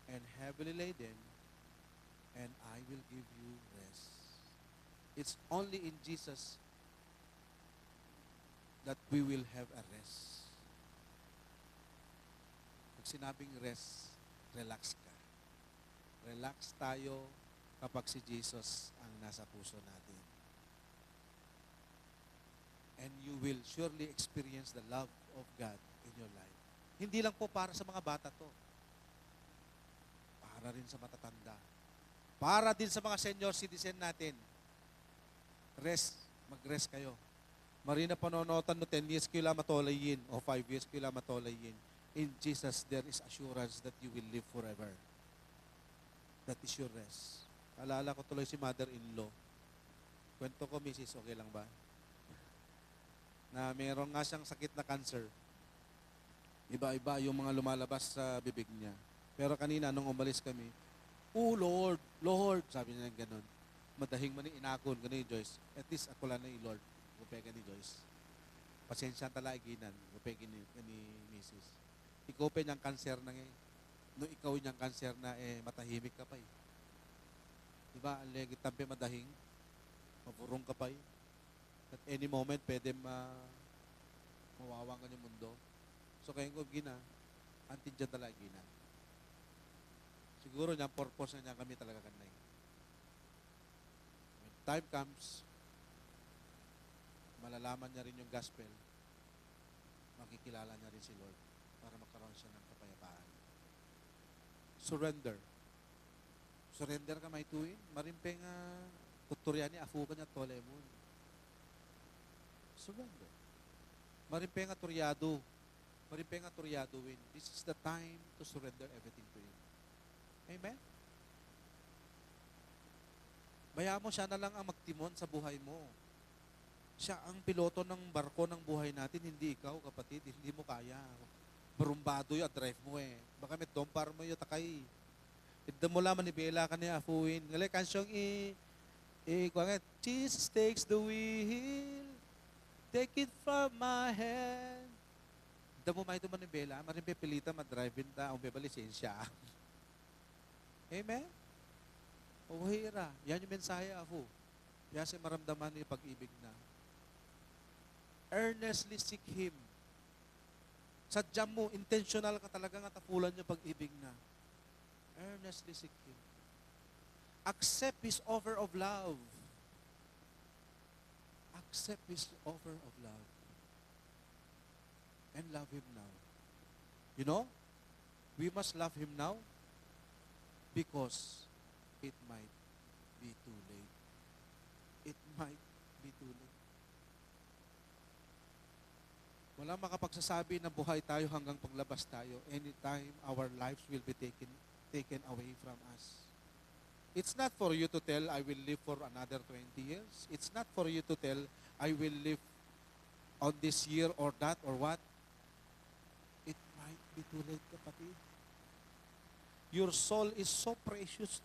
and heavily laden, and I will give you rest. It's only in Jesus that we will have a rest. Pag sinabing rest, relax ka. Relax tayo kapag si Jesus ang nasa puso natin. And you will surely experience the love of God in your life. Hindi lang po para sa mga bata to. Para rin sa matatanda. Para din sa mga senior citizen natin. Rest. Mag-rest kayo. Marina panonotan no 10 years kayo lang matolayin o 5 years kayo lang matolayin. In Jesus, there is assurance that you will live forever. That is your rest. Alala ko tuloy si mother-in-law. Kwento ko, Mrs., okay lang ba? Na meron nga siyang sakit na cancer. Iba-iba yung mga lumalabas sa bibig niya. Pero kanina, nung umalis kami, oh Lord, Lord, sabi niya ganun. Madahing man ni inakon, ganun yung Joyce. At least ako lang na yung Lord. Gupega ni Joyce. Pasensya talaginan. Gupega ni Mrs. Ikaw pa niyang cancer na ngayon. Nung ikaw niyang cancer na, matahimik ka pa eh. Diba? Ang legit tampi madahing. Mapurong ka pa eh. At any moment, pwede mawawang ka ng mundo. So kaya ko gina, antin dyan talaga gina. Siguro niya, purpose na niya kami talaga kanay. When time comes, malalaman niya rin yung gospel, makikilala niya rin si Lord para magkaroon siya ng kapayapaan. Surrender. Surrender ka may tuwin. Marimpe nga, tuturyani, afu ka niya, tolemon. Surrender. Marimpe nga turyado. Marimpe nga turyado win. This is the time to surrender everything to Him. Amen? Bayaan mo siya na lang ang magtimon sa buhay mo. Siya ang piloto ng barko ng buhay natin, hindi ikaw, kapatid. Hindi mo kaya. Barumbado yung drive mo eh. Baka may dompar mo yung takay. Ito mo lang manibela ka niya, afuin. Ngalay, kansyong Jesus takes the wheel. Take it from my hand. Ito mo may ito manibela, marimpe pilita, madrive-in ta, umbe lisensya. Amen? Uwira. Yan yung mensahe ako. Yan si maramdaman ni pag-ibig na. Earnestly seek Him. Sadyang mo, intentional ka talaga nga tapulan yung pag-ibig na. Earnestly seek Him. Accept His offer of love. Accept His offer of love. And love Him now. You know, we must love Him now because it might be too late. It might be too late. Walang makapagsasabi na buhay tayo hanggang paglabas tayo. Anytime our lives will be taken away from us. It's not for you to tell, I will live for another 20 years. It's not for you to tell, I will live on this year or that or what. It might be too late, kapatid. Your soul is so precious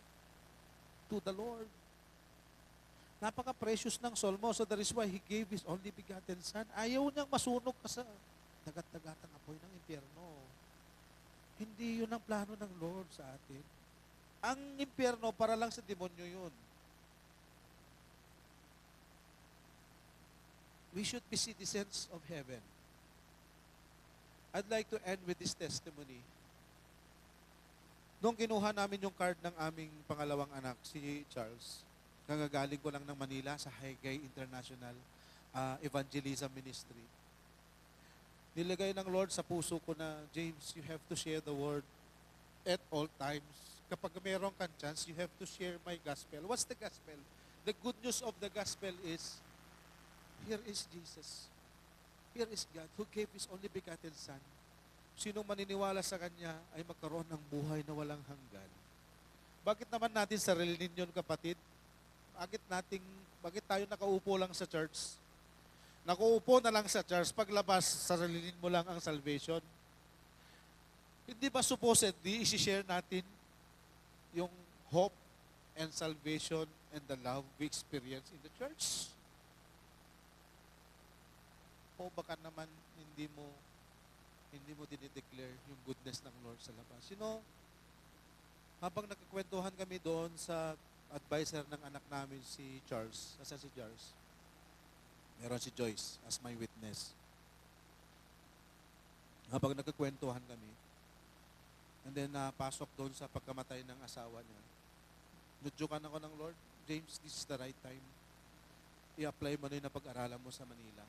to the Lord. Napaka-precious ng soul mo. So that is why He gave His only begotten Son. Ayaw niyang masunog ka sa dagat-dagatang apoy ng impyerno. Hindi yun ang plano ng Lord sa atin. Ang impyerno, para lang sa demonyo yun. We should be citizens of heaven. I'd like to end with this testimony. Nung kinuha namin yung card ng aming pangalawang anak, si Charles, kagagaling ko lang ng Manila sa Haygay International Evangelism Ministry. Nilagay ng Lord sa puso ko na, James, you have to share the word at all times. Kapag meron kang chance, you have to share my gospel. What's the gospel? The good news of the gospel is, here is Jesus. Here is God who gave His only begotten Son. Sinong maniniwala sa Kanya ay magkaroon ng buhay na walang hanggan. Bakit naman natin sarilinin yun, kapatid? Bakit tayo nakaupo lang sa church? Nakaupo na lang sa church, paglabas, sarilinin mo lang ang salvation. Hindi ba supposedly isi-share natin yung hope and salvation and the love we experience in the church? O baka naman hindi mo dinideclare yung goodness ng Lord sa labas. You know, habang nagkikwentuhan kami doon sa advisor ng anak namin, si Charles. Asa si Charles? Meron si Joyce as my witness. Habang nagkikwentuhan kami, and then pasok doon sa pagkamatay ng asawa niya, nudyokan ako ng Lord, James, this is the right time. I-apply mo na yung napag-aralan mo sa Manila.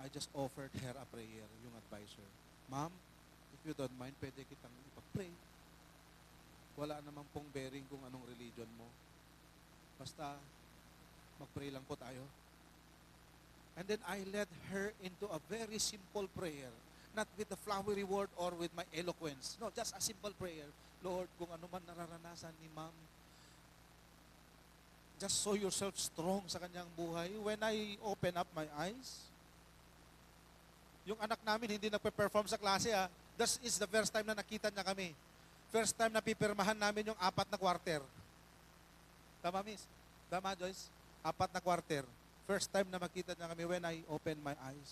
I just offered her a prayer, yung advisor. Ma'am, if you don't mind, pwede kitang ipag-pray. Wala namang pong bearing kung anong religion mo. Basta, mag-pray lang po tayo. And then I led her into a very simple prayer. Not with the flowery word or with my eloquence. No, just a simple prayer. Lord, kung ano man nararanasan ni ma'am, just saw yourself strong sa kanyang buhay. When I open up my eyes, yung anak namin hindi nagpe-perform sa klase This is the first time na nakita niya kami. First time na pipirmahan namin yung 4 na quarter. Tama, miss? Tama, Joyce? 4 na quarter. First time na makita niya kami when I opened my eyes.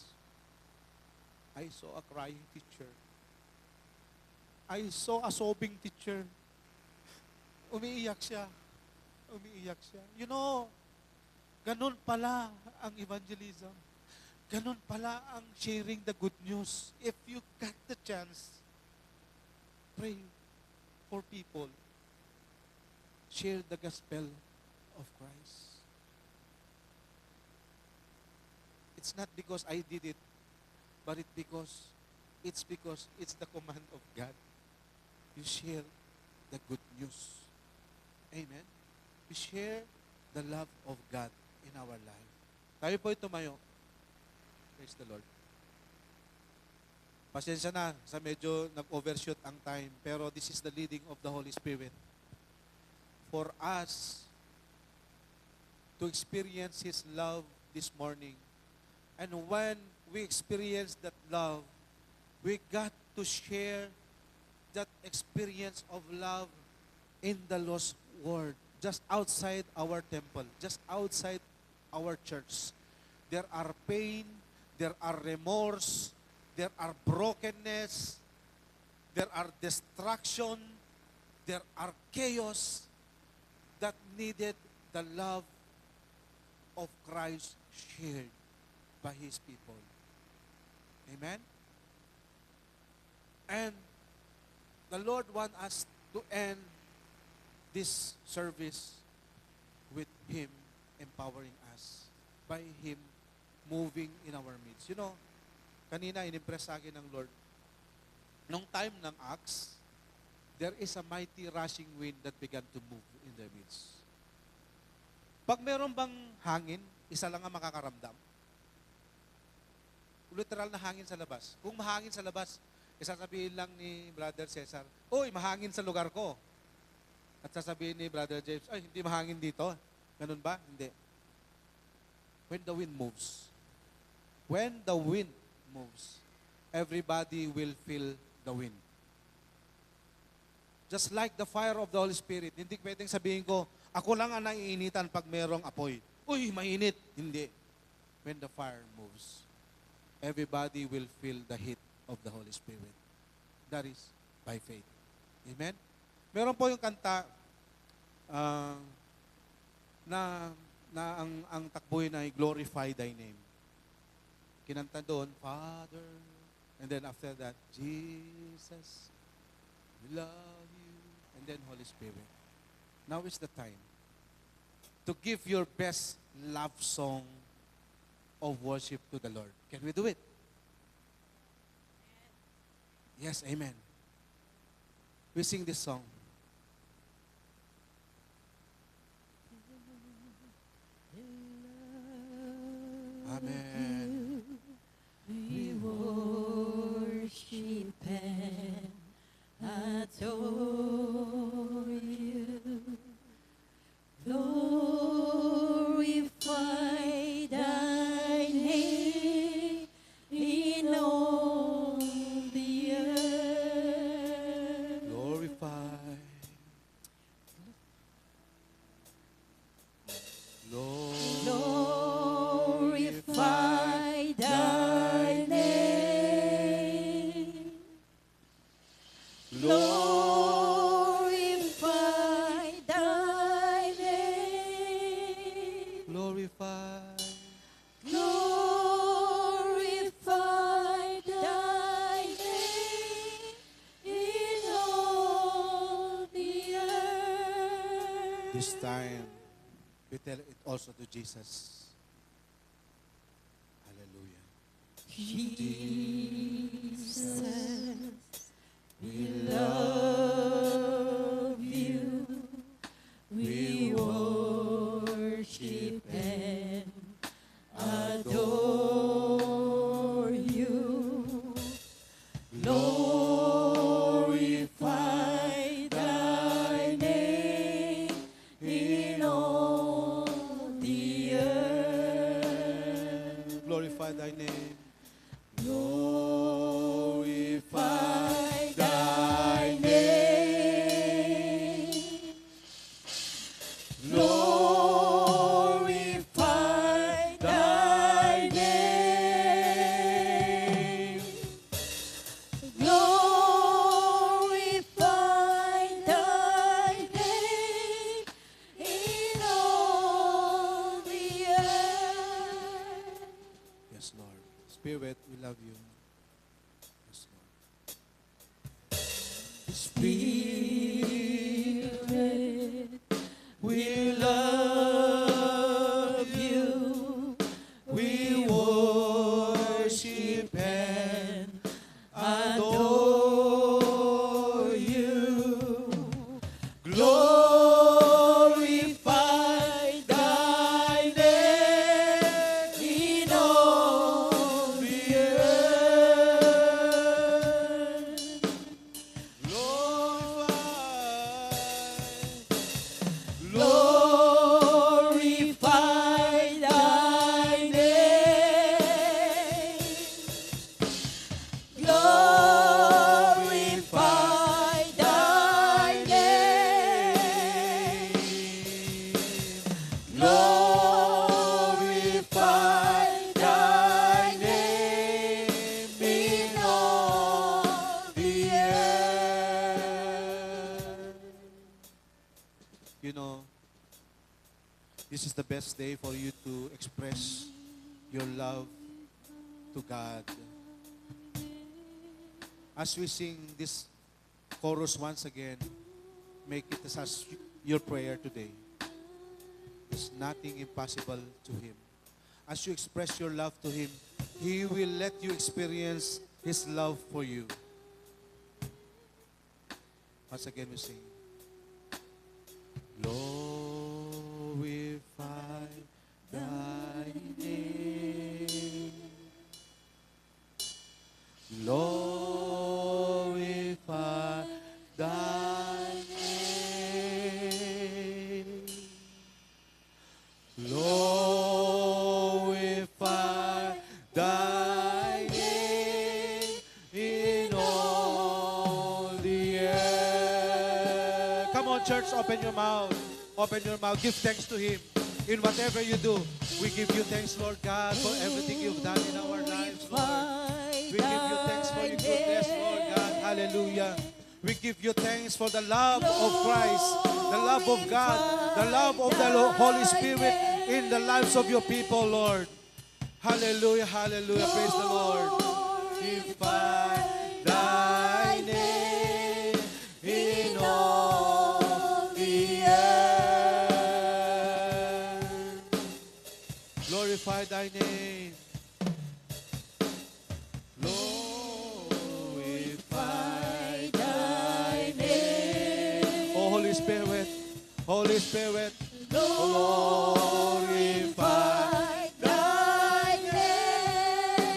I saw a crying teacher. I saw a sobbing teacher. Umiiyak siya. Umiiyak siya. You know, ganun pala ang evangelism. Ganun pala ang sharing the good news. If you got the chance, pray for people. Share the gospel of Christ. It's not because I did it, but it's because it's the command of God. You share the good news. Amen? We share the love of God in our life. Tayo po'y tumayo. Praise the Lord. Pasensya na sa medyo nag-overshoot ang time, pero this is the leading of the Holy Spirit. For us to experience His love this morning. And when we experience that love, we got to share that experience of love in the lost world, just outside our temple, just outside our church. There are pain, there are remorse, there are brokenness, there are destruction, there are chaos that needed the love of Christ shared by His people. Amen? And the Lord wants us to end this service with Him empowering us, by Him moving in our midst. You know, kanina inimpress sa akin ng Lord, nung time ng Acts, there is a mighty rushing wind that began to move in their midst. Pag meron bang hangin, isa lang ang makakaramdam. Literal na hangin sa labas. Kung mahangin sa labas, isasabihin lang ni Brother Cesar, "Uy, mahangin sa lugar ko." At sasabihin ni Brother James, "Ay, hindi mahangin dito." Ganun ba? Hindi. When the wind moves, everybody will feel the wind. Just like the fire of the Holy Spirit, hindi pwedeng sabihin ko, ako lang ang naiinitan pag merong apoy. Uy, mainit. Hindi. When the fire moves, everybody will feel the heat of the Holy Spirit. That is by faith. Amen? Meron po yung kanta na ang takbuhin ay glorify thy name. Kinanta doon, Father, and then after that, Jesus, we love you, and then Holy Spirit. Now is the time to give your best love song of worship to the Lord. Can we do it? Yes, amen. We sing this song. Amen. We worship and adore you. Glorify thy name in all the earth. Glorify. Glorify thy name. Glorify thy name. Glorify. Glorify thy name in all the earth. This time, we tell it also to Jesus. Hallelujah. Jesus, we love you. We worship and adore you. Glorify thy name in all name. Glorify thy name. Glorify thy name. Glorify thy name in all the earth. Yes, Lord. Spirit, we love you. Yes, Lord. Spirit, we love you. We worship and adore you. Glorify thy name in all the earth. Glorify thy name. Glorify thy name. Glorify thy name in all the earth. You know, this is the best day for you to express your love to God. As we sing this chorus once again, make it as your prayer today. There's nothing impossible to Him. As you express your love to Him, He will let you experience His love for you. Once again we sing. Glorify thy name. Glorify thy name. Glorify thy name in all the earth. Come on, church, open your mouth. Open your mouth. Give thanks to Him. In whatever you do, we give you thanks, Lord God, for everything you've done in our lives, Lord. We give you thanks for your goodness, Lord God. Hallelujah. We give you thanks for the love of Christ, the love of God, the love of the Holy Spirit in the lives of your people, Lord. Hallelujah, hallelujah. Praise the Lord. Glorify thy name in all the earth. Glorify thy name. Glorify thy name. Oh, Holy Spirit, Holy Spirit, glorify thy name.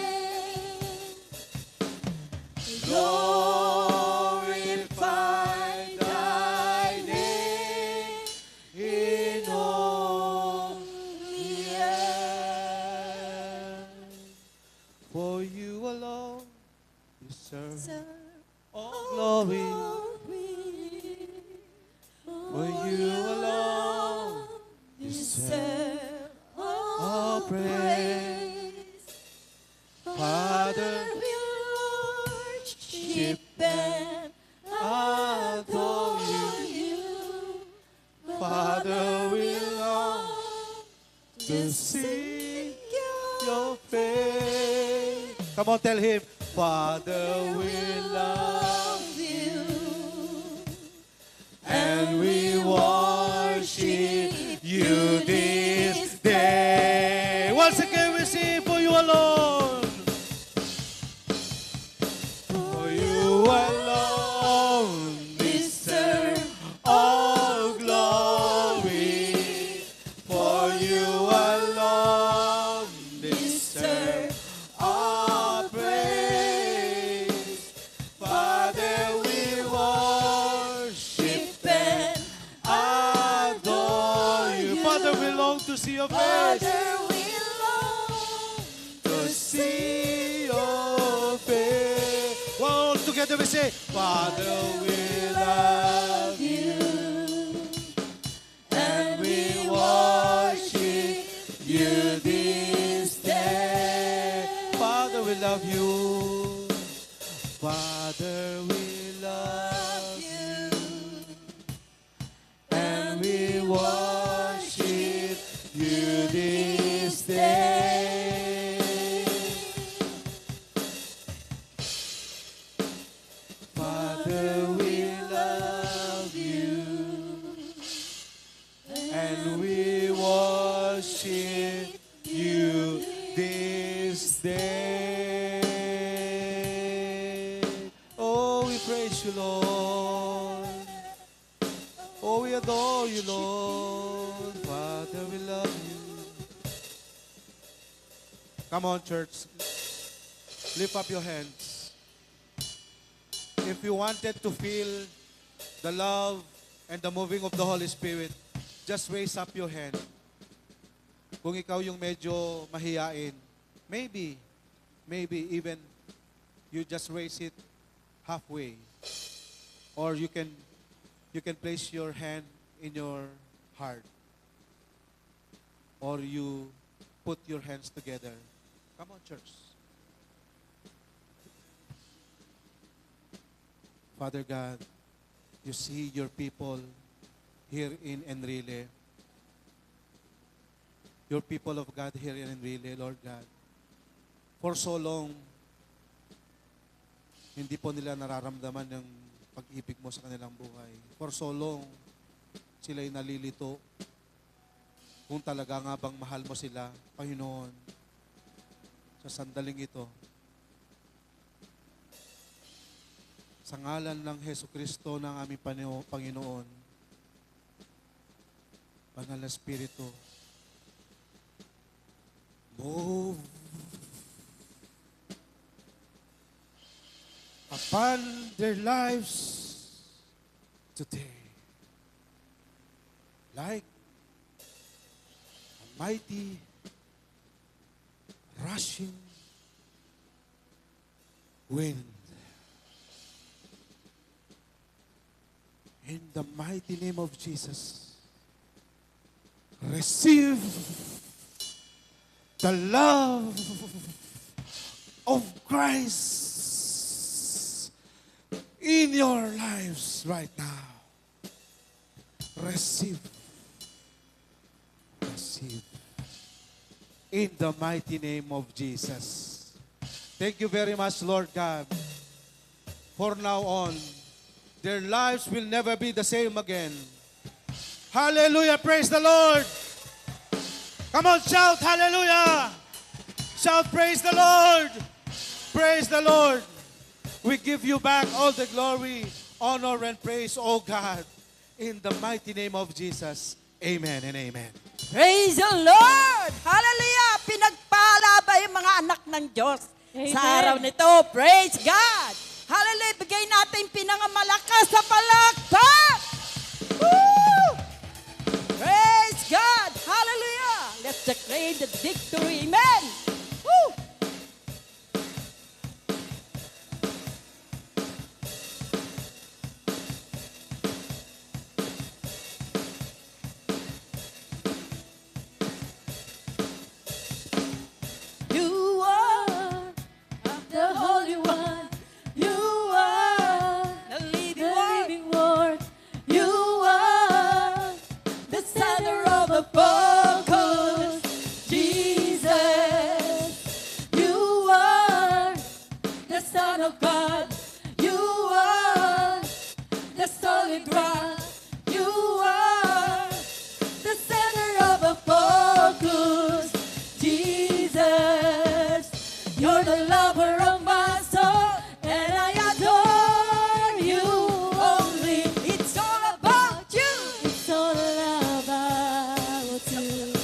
Glorify thy name in all the earth. For you alone deserve all glory. For you alone deserve all praise. Father, we worship and adore you. Father, we long to see your face. Come on, tell Him. Father, we love you. And we worship you this day. Once again we sing for you alone. For you alone deserve all glory. For you alone deserve all praise. Father, we worship and together we say, Father, we love you, and we worship you this day. Father, we love you. Father, we love you, and we worship you this day. Father, we love you, and we worship you this day. Oh, we praise you, Lord. Oh, we adore you, Lord. Father, we love you. Come on, church. Lift up your hands. If you wanted to feel the love and the moving of the Holy Spirit, just raise up your hand. Kung ikaw yung medyo mahiyain, maybe even you just raise it halfway. Or you can place your hand in your heart. Or you put your hands together. Come on, church. Father God, you see your people here in Enrile. Your people of God here in Enrile, Lord God. For so long, hindi po nila nararamdaman yung pag-ibig mo sa kanilang buhay. For so long, sila'y nalilito kung talaga nga bang mahal mo sila, Panginoon. Sa sandaling ito, sa ngalan ng Hesus Kristo ng aming Panginoon, Banal na Espiritu, move upon their lives today like a mighty rushing wind. In the mighty name of Jesus, receive the love of Christ in your lives right now. Receive. Receive. In the mighty name of Jesus. Thank you very much, Lord God. For now on, their lives will never be the same again. Hallelujah. Praise the Lord. Come on, shout hallelujah. Shout praise the Lord. Praise the Lord. We give you back all the glory, honor, and praise, oh God, in the mighty name of Jesus. Amen and amen. Praise the Lord! Hallelujah! Pinagpala ba yung mga anak ng Diyos sa araw nito? Praise God! Hallelujah! Bigay natin pinangamalakas sa palakpak! Woo! Praise God! Hallelujah! Let's declare the victory. Amen! Woo! You are the Holy One. You are the living Word. You are the center of the focus. Jesus, you are the Son of God. You are the solid rock. You are the center of the focus. Jesus, you're the lover of my soul, and I adore you only. It's all about you. It's all about you.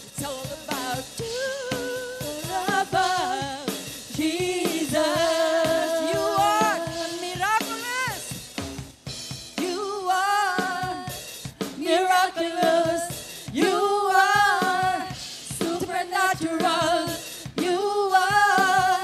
It's all about you. All about Jesus. You are miraculous. You are miraculous. You are supernatural. You are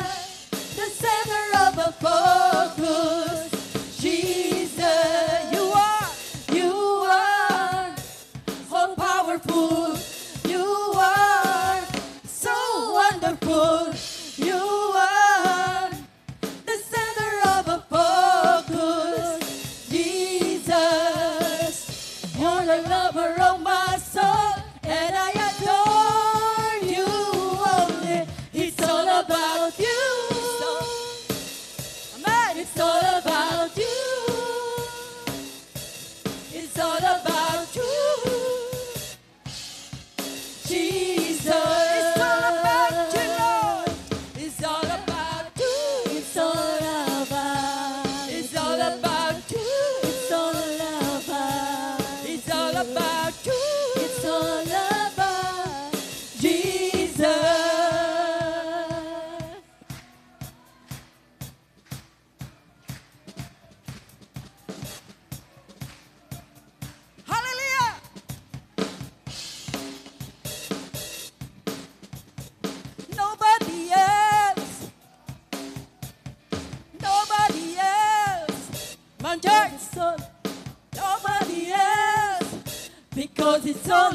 So